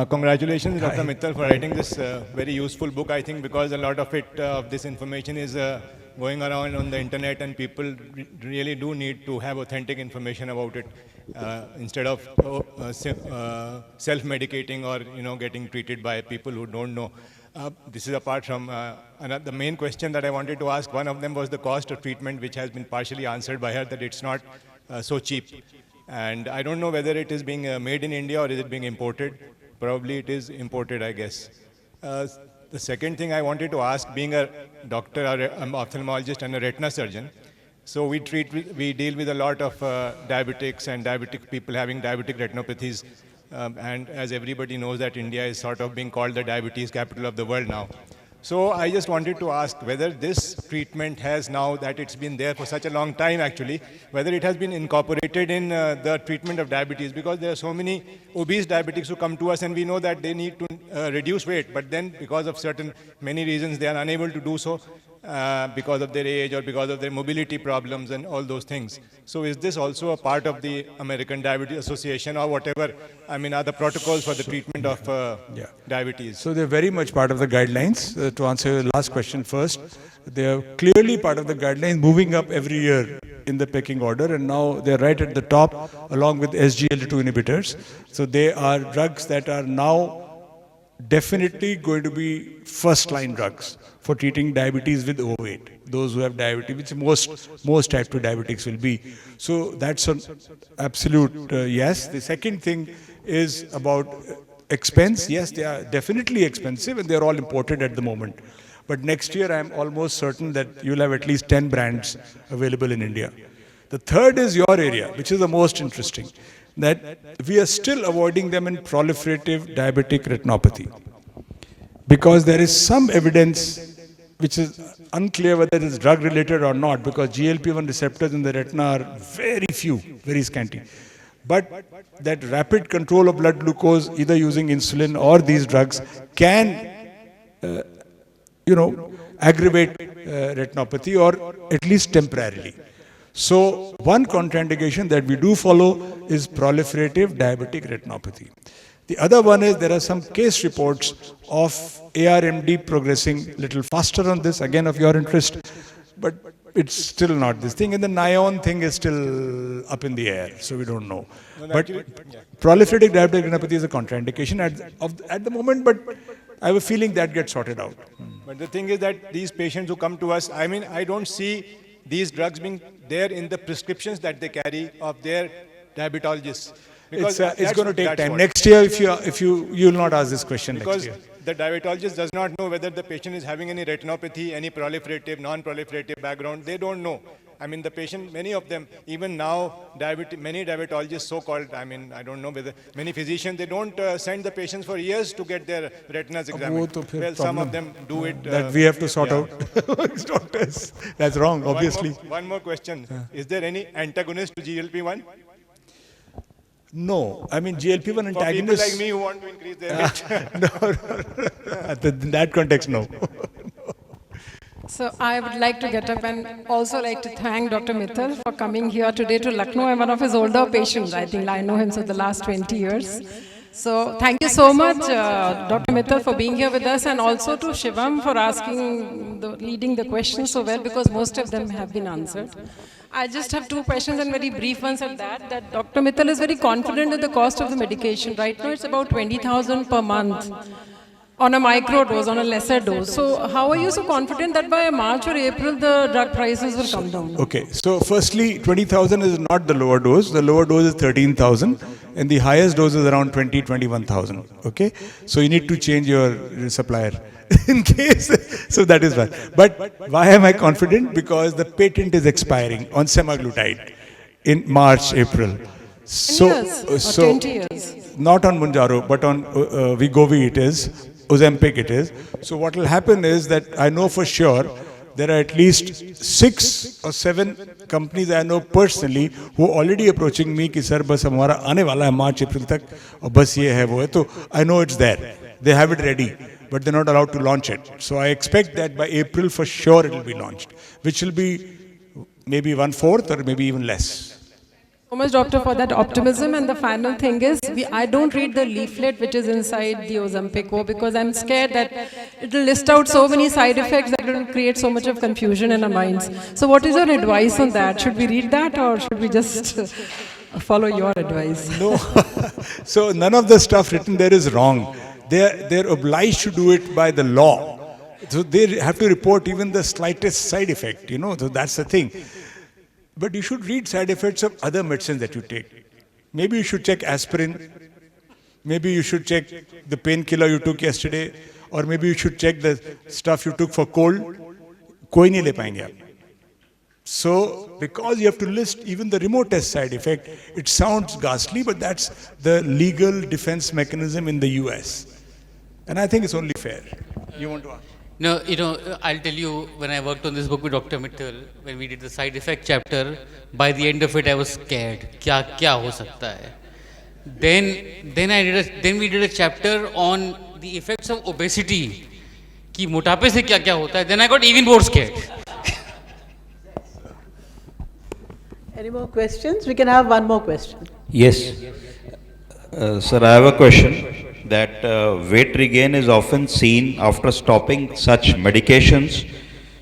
Congratulations, Dr. Mittal, for writing this very useful book, I think, because a lot of it, this information is going around on the internet, and people really do need to have authentic information about it instead of self-medicating or, you know, getting treated by people who don't know. This is apart from the main question that I wanted to ask. One of them was the cost of treatment, which has been partially answered by her, that it's not so cheap. And I don't know whether it is being made in India or is it being imported. Probably it is imported, I guess. The second thing I wanted to ask, being a doctor or an ophthalmologist and a retina surgeon, so we deal with a lot of diabetics and diabetic people having diabetic retinopathies. And as everybody knows that India is sort of being called the diabetes capital of the world now. So I just wanted to ask whether this treatment has, now that it's been there for such a long time actually, whether it has been incorporated in the treatment of diabetes, because there are so many obese diabetics who come to us and we know that they need to reduce weight, but then because of many reasons they are unable to do so because of their age or because of their mobility problems and all those things. So is this also a part of the American Diabetes Association or whatever, I mean, are the protocols for the treatment of diabetes? So they're very much part of the guidelines. To answer your last question first, they are clearly part of the guidelines, moving up every year in the pecking order, and now they're right at the top along with SGLT2 inhibitors. So they are drugs that are now definitely going to be first-line drugs for treating diabetes with overweight. Those who have diabetes, which most type 2 diabetics will be. So that's an absolute yes. The second thing is about expense. Yes, they are definitely expensive and they are all imported at the moment. But next year I am almost certain that you'll have at least 10 brands available in India. The third is your area, which is the most interesting, that we are still avoiding them in proliferative diabetic retinopathy. Because there is some evidence which is unclear whether it is drug related or not, because GLP-1 receptors in the retina are very few, very scanty. But that rapid control of blood glucose, either using insulin or these drugs, can aggravate retinopathy, or at least temporarily. So one contraindication that we do follow is proliferative diabetic retinopathy. The other one is there are some case reports of ARMD progressing little faster on this, again of your interest, but it's still not this thing. And the Nion thing is still up in the air, so we don't know. But proliferative diabetic retinopathy is a contraindication at the moment, but I have a feeling that gets sorted out. But the thing is that these patients who come to us, I mean, I don't see these drugs being there in the prescriptions that they carry of their diabetologists. Because it's going to take time. Next year, if you will not ask this question next year. Because the diabetologist does not know whether the patient is having any retinopathy, any proliferative, non-proliferative background. They don't know. I mean, the patient, many of them, even now, many diabetologists, so-called, I mean, I don't know whether, many physicians, they don't send the patients for years to get their retinas examined. Well, some of them do it. That we have to sort out. Doctors. That's wrong, obviously. One more question. Is there any antagonist to GLP-1? No, I mean GLP-1 antagonists. For people like me who want to increase their weight. No. In that context, no. So I would like to get up and also like to thank Dr. Mittal for coming here today to Lucknow. I'm one of his older patients. I think I know him for the last 20 years. So thank you so much, Dr. Mittal, for being here with us, and also to Shivam for leading the questions so well, because most of them have been answered. I just have two questions and very brief ones at that Dr. Mittal is very confident in the cost of the medication. Right now it's about 20,000 per month on a micro dose, on a lesser dose. So how are you so confident that by March or April the drug prices will come down? Okay, so firstly, 20,000 is not the lower dose. The lower dose is 13,000 and the highest dose is around 21,000. Okay, so you need to change your supplier in case, so that is why. But why am I confident? Because the patent is expiring on semaglutide in March, April. So, 20 years. Not on Mounjaro, but on Wegovy it is. Ozempic it is. So what will happen is that I know for sure there are at least 6 or 7 companies I know personally who are already approaching me कि sir बस हमारा आने वाला है मार्च अप्रैल तक और बस ये है वो है. तो I know it's there. They have it ready, but they're not allowed to launch it. So I expect that by April for sure it will be launched, which will be maybe 1/4 or maybe even less. So much, doctor, for that optimism. And the final thing is, I don't read the leaflet which is inside the Ozempic, because I'm scared that it will list out so many side effects that it will create so much of confusion in our minds. So what is your advice on that? Should we read that, or should we just follow your advice? No. So none of the stuff written there is wrong. They're obliged to do it by the law. So they have to report even the slightest side effect, so that's the thing. But you should read side effects of other medicines that you take. Maybe you should check aspirin. Maybe you should check the painkiller you took yesterday. Or maybe you should check the stuff you took for cold. Koi nahi le payenge aap. So, because you have to list even the remotest side effect, it sounds ghastly, but that's the legal defense mechanism in the US. And I think it's only fair. You want to ask? No, I'll tell you, when I worked on this book with Dr. Mittal, when we did the side effect chapter, by the end of it, I was scared. क्या हो सकता है? Then we did a chapter on the effects of obesity, कि मोटापे से क्या होता है. Then I got even more scared. Any more questions? We can have one more question. Yes. Sir, I have a question. That weight regain is often seen after stopping such medications.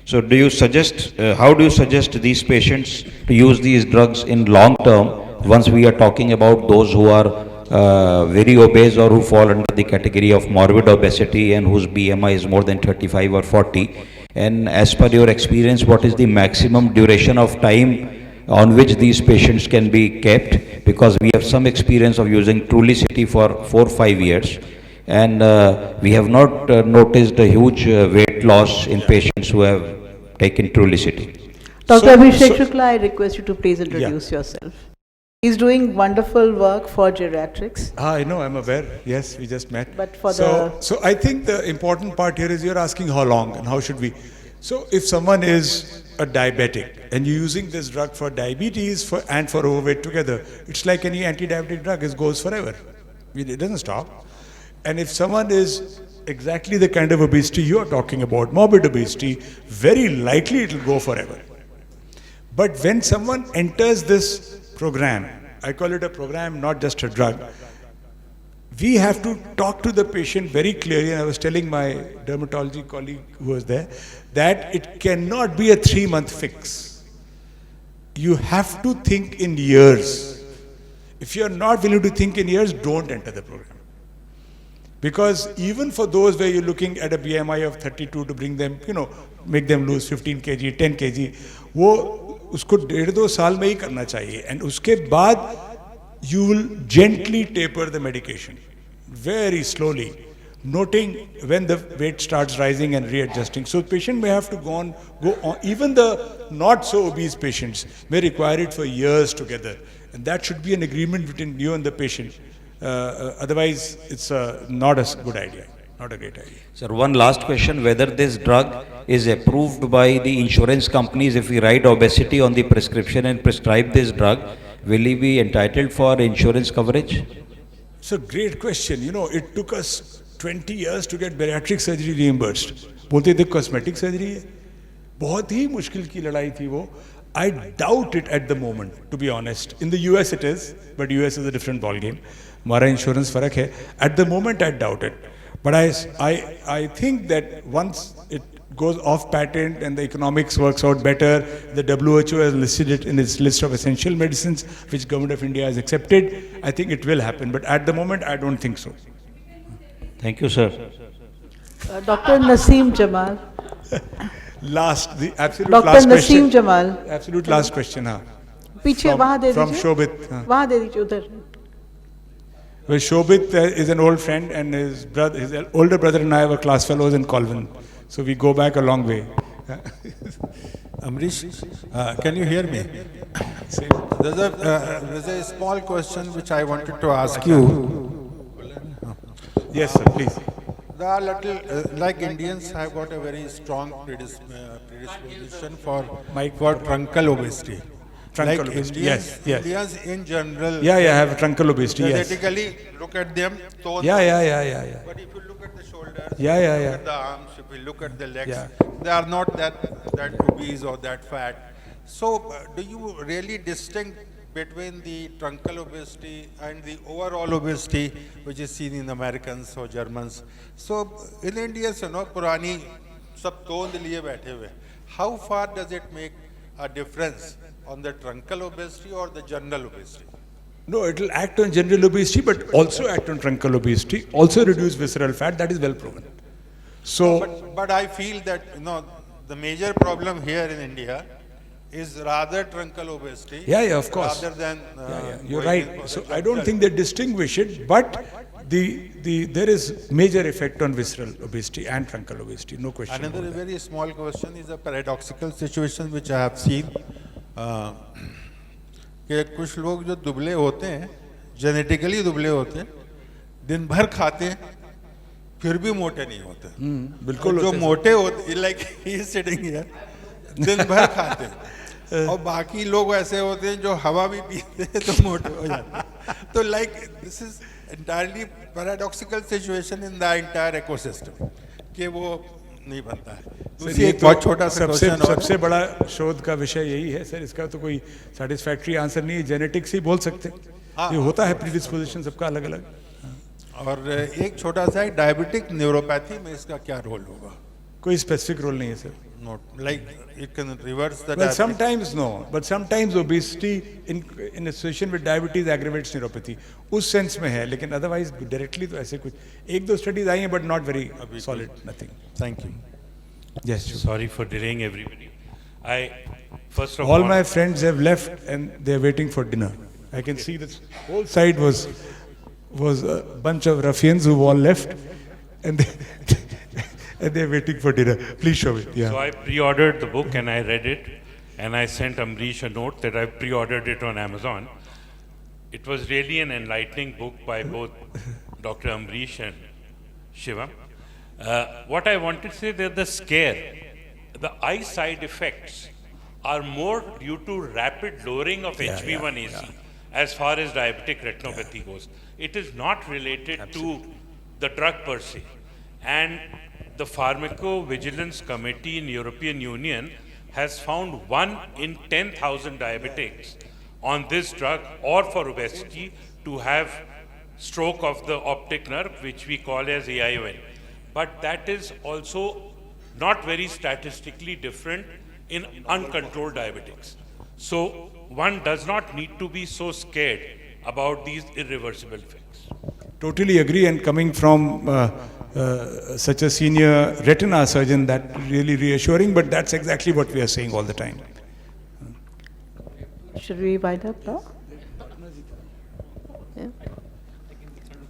So do you suggest, how do you suggest these patients to use these drugs in long term, once we are talking about those who are very obese or who fall under the category of morbid obesity and whose BMI is more than 35 or 40? And as per your experience, what is the maximum duration of time on which these patients can be kept? Because we have some experience of using Trulicity for 4 or 5 years, and we have not noticed a huge weight loss in patients who have taken Trulicity. Dr. Abhishek Shukla, I request you to please introduce yourself. He's doing wonderful work for geriatrics. I know, I'm aware. Yes, we just met. But for so I think the important part here is you're asking how long and how should we. So if someone is a diabetic and you're using this drug for diabetes and for overweight together, it's like any anti-diabetic drug, it goes forever. It doesn't stop. And if someone is exactly the kind of obesity you're talking about, morbid obesity, very likely it will go forever. But when someone enters this program, I call it a program, not just a drug, we have to talk to the patient very clearly. And I was telling my dermatology colleague who was there that it cannot be a 3-month fix. You have to think in years. If you're not willing to think in years, don't enter the program. Because even for those where you're looking at a BMI of 32 to bring them, make them lose 15 kg, 10 kg, वो उसको 1.5-2 साल में ही करना चाहिए. And उसके बाद you will gently taper the medication, very slowly, noting when the weight starts rising and readjusting. So the patient may have to go on. Even the not so obese patients may require it for years together. And that should be an agreement between you and the patient. Otherwise, it's not a good idea, not a great idea. Sir, one last question, whether this drug is approved by the insurance companies. If we write obesity on the prescription and prescribe this drug, will he be entitled for insurance coverage? It's a great question. It took us 20 years to get bariatric surgery reimbursed. बोलते थे cosmetic surgery है. बहुत ही मुश्किल की लड़ाई थी वो. I doubt it at the moment, to be honest. In the US it is, but US is a different ball game. हमारा insurance फर्क है. At the moment I doubt it. But I think that once it goes off patent and the economics works out better, the WHO has listed it in its list of essential medicines, which Government of India has accepted, I think it will happen. But at the moment, I don't think so. Thank you, sir. Dr. Naseem Jamal. The absolute Dr. last Naseem question. Jamal. Absolute last question, हाँ. पीछे वहाँ दे दीजिए. From Shobit. हाँ. वहाँ दे दीजिए उधर. Well, Shobit is an old friend, and his older brother and I were class fellows in Colvin. So we go back a long way. Amrish, can you hear me? There's a small question which I wanted to ask you. Yes, sir, please. there are little, like Indians have got a very strong predisposition for truncal obesity. Truncal Like obesity, Indians, yes. Indians in general. Yeah, I have truncal obesity, yes. Genetically, look at them. Yeah. But if you look at the shoulders, Yeah. look at the arms, if you look at the legs, Yeah. they are not that obese or that fat. So, do you really distinct between the truncal obesity and the overall obesity, which is seen in Americans or Germans? So, in Indians, पुरानी सब तोंद लिए बैठे हुए. How far does it make a difference on the truncal obesity or the general obesity? No, it will act on general obesity, but also act on truncal obesity, also reduce visceral fat, that is well proven. So, But I feel that, the major problem here in India is rather truncal obesity. yeah, of course. Rather than. You're going in right. for So the I don't truncal. think they distinguish it, but there is major effect on visceral obesity and truncal obesity, no question. Another about that. very small question is a paradoxical situation which I have seen. कि कुछ लोग जो दुबले होते हैं, genetically दुबले होते हैं, दिन भर खाते हैं, फिर भी मोटे नहीं होते. बिल्कुल और जो होते हैं। मोटे होते, like he is sitting here, दिन भर खाते हैं. और बाकी लोग ऐसे होते हैं जो हवा भी पीते हैं तो मोटे हो जाते हैं. तो like this is entirely paradoxical situation in the entire ecosystem कि वो नहीं बनता है. दूसरी ये एक तो बहुत छोटा सा सबसे क्वेश्चन और सबसे बड़ा शोध का विषय यही है सर, इसका तो कोई सेटिस्फैक्ट्री आंसर नहीं है, जेनेटिक्स ही बोल सकते हैं. ये होता है प्रीडिस्पोजिशन सबका अलग अलग. और एक छोटा सा डायबिटिक न्यूरोपैथी में इसका क्या रोल होगा? कोई स्पेसिफिक रोल नहीं है sir. Not like it can reverse the Well, diabetes. sometimes no, but sometimes obesity in association with diabetes aggravates neuropathy. उस सेंस में है, लेकिन otherwise directly तो ऐसे कुछ एक दो studies आई हैं, but not very solid, nothing. Thank you. Yes. Sorry for delaying everybody. First of All my friends have left and they're waiting for dinner. I can see this whole side was a bunch of ruffians who've all left, and they're waiting for dinner. Please show it. Yeah. So I pre-ordered the book and I read it, and I sent Amrish a note that I pre-ordered it on Amazon. It was really an enlightening book by both Dr. Amrish and Shivam. What I wanted to say that the eye side effects are more due to rapid lowering of HbA1c as far as diabetic retinopathy goes. It is not related to the drug per se. And the Pharmacovigilance Committee in European Union has found 1 in 10,000 diabetics on this drug or for obesity to have stroke of the optic nerve, which we call as AION. But that is also not very statistically different in uncontrolled diabetics. So one does not need to be so scared about these irreversible effects. Totally agree, and coming from such a senior retina surgeon, that really reassuring, but that's exactly what we are saying all the time. Should we wind up now? Yeah.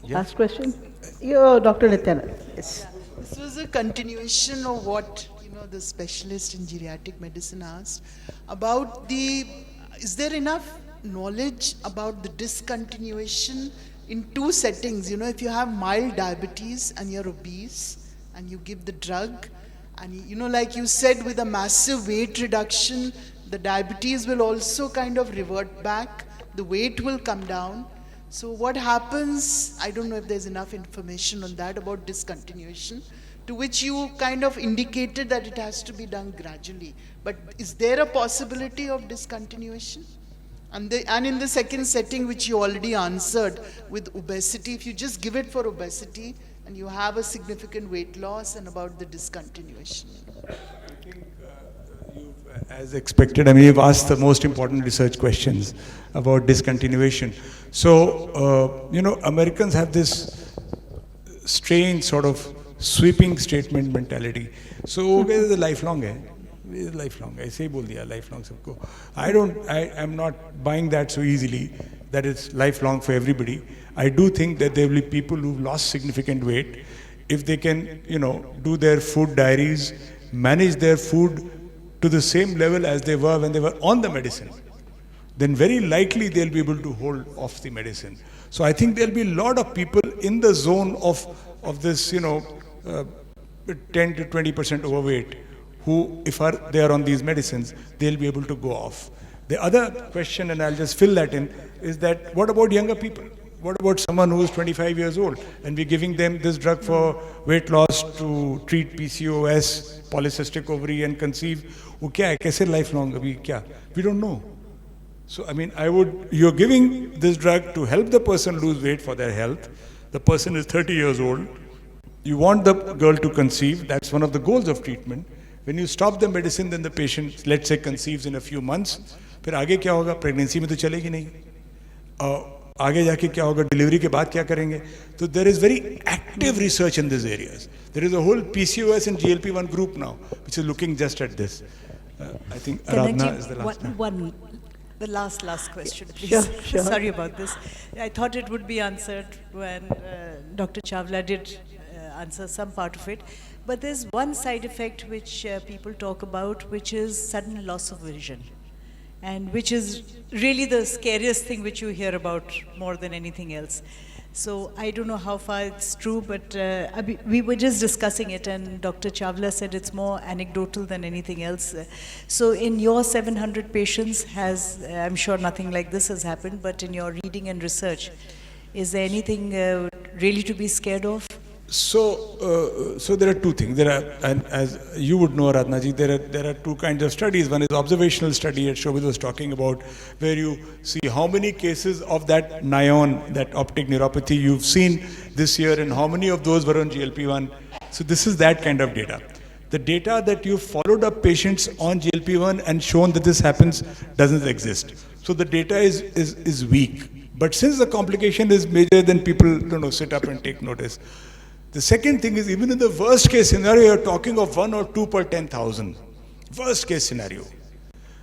Last question? Dr. Nityanand. Yes. This was a continuation of what the specialist in geriatric medicine asked about is there enough knowledge about the discontinuation in two settings? If you have mild diabetes and you're obese and you give the drug, and like you said, with a massive weight reduction, the diabetes will also kind of revert back, the weight will come down. So what happens, I don't know if there's enough information on that about discontinuation, to which you kind of indicated that it has to be done gradually. But is there a possibility of discontinuation? And in the second setting, which you already answered, with obesity, if you just give it for obesity and you have a significant weight loss, and about the discontinuation. As expected, you've asked the most important research questions about discontinuation. So, Americans have this strange sort of sweeping statement mentality. So, it is lifelong. It is lifelong. I say, lifelong. I'm not buying that so easily, that it's lifelong for everybody. I do think that there will be people who've lost significant weight. If they can, do their food diaries, manage their food to the same level as they were when they were on the medicine, then very likely they'll be able to hold off the medicine. So I think there'll be a lot of people in the zone of this, 10 to 20% overweight, who, if they are on these medicines, they'll be able to go off. The other question, and I'll just fill that in, is that what about younger people? What about someone who is 25 years old and we're giving them this drug for weight loss to treat PCOS, polycystic ovary, and conceive? वो क्या है, कैसे lifelong अभी क्या? We don't know. So I mean, you're giving this drug to help the person lose weight for their health. The person is 30 years old. You want the girl to conceive. That's one of the goals of treatment. When you stop the medicine, then the patient, let's say, conceives in a few months. फिर आगे क्या होगा? Pregnancy में तो चलेगी नहीं. आगे जाके क्या होगा? Delivery के बाद क्या करेंगे? So there is very active research in these areas. There is a whole PCOS and GLP-1 group now, which is looking just at this. I think Aradhana is the last one. The last question, please. Sure. Sorry about this. I thought it would be answered when Dr. Chawla did answer some part of it. But there's one side effect which people talk about, which is sudden loss of vision. And which is really the scariest thing which you hear about more than anything else. So I don't know how far it's true, but we were just discussing it, and Dr. Chawla said it's more anecdotal than anything else. So in your 700 patients, I'm sure nothing like this has happened, but in your reading and research, is there anything really to be scared of? So there are two things. And as you would know, Aradhana ji, there are two kinds of studies. One is observational study, as Shobhit was talking about, where you see how many cases of that NION, that optic neuropathy, you've seen this year, and how many of those were on GLP-1. So this is that kind of data. The data that you've followed up patients on GLP-1 and shown that this happens doesn't exist. So the data is weak. But since the complication is major, then people sit up and take notice. The second thing is, even in the worst case scenario, you're talking of 1 or 2 per 10,000. Worst case scenario.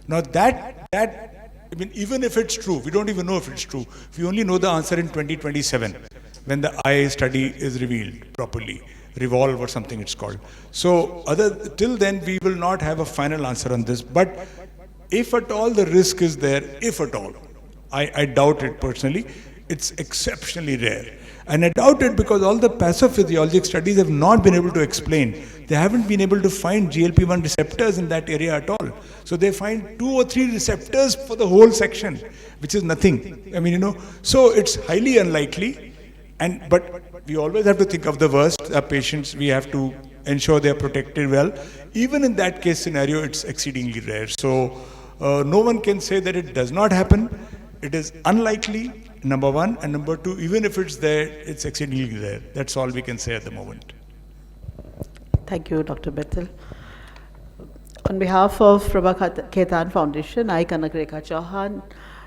Now I mean, even if it's true, we don't even know if it's true. We only know the answer in 2027, when the eye study is revealed properly. Revolve or something it's called. So till then, we will not have a final answer on this. But if at all the risk is there, if at all, I doubt it personally, it's exceptionally rare. And I doubt it because all the pathophysiologic studies have not been able to explain. They haven't been able to find GLP-1 receptors in that area at all. So they find 2 or 3 receptors for the whole section, which is nothing. I mean, so it's highly unlikely. But we always have to think of the worst. Our patients, we have to ensure they are protected well. Even in that case scenario, it's exceedingly rare. So no one can say that it does not happen. It is unlikely, number one, and number two, even if it's there, it's exceedingly rare. That's all we can say at the moment. Thank you, Dr. Mittal. On behalf of Prabha Khaitan Foundation, I, Kanak Rekha Chauhan,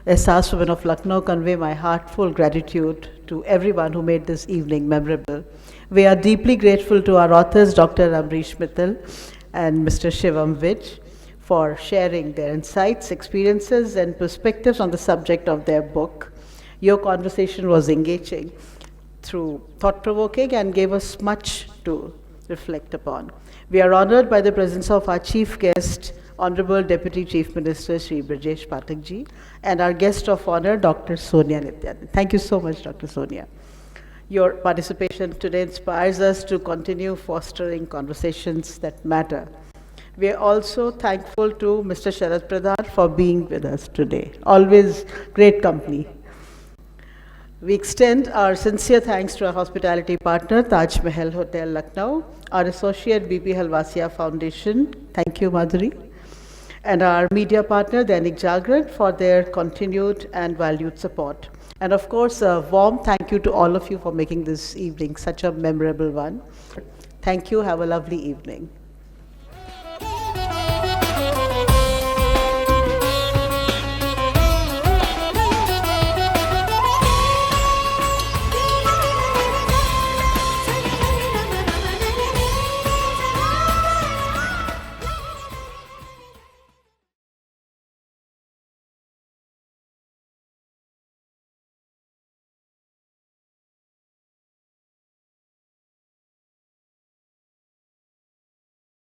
Ehsaas Women of Lucknow, convey my heartfelt gratitude to everyone who made this evening memorable. We are deeply grateful to our authors, Dr. Amrish Mittal and Mr. Shivam Vij, for sharing their insights, experiences, and perspectives on the subject of their book. Your conversation was engaging, thought-provoking, and gave us much to reflect upon. We are honored by the presence of our chief guest, Honorable Deputy Chief Minister Shri Brajesh Pathak ji, and our guest of honor, Dr. Sonia Nityanand. Thank you so much, Dr. Sonia. Your participation today inspires us to continue fostering conversations that matter. We are also thankful to Mr. Sharad Pradhan for being with us today. Always great company. We extend our sincere thanks to our hospitality partner, Taj Mahal Hotel, Lucknow, our associate BP Halwasia Foundation, thank you, Madhuri, and our media partner, Dainik Jagran, for their continued and valued support. And of course, a warm thank you to all of you for making this evening such a memorable one. Thank you. Have a lovely evening.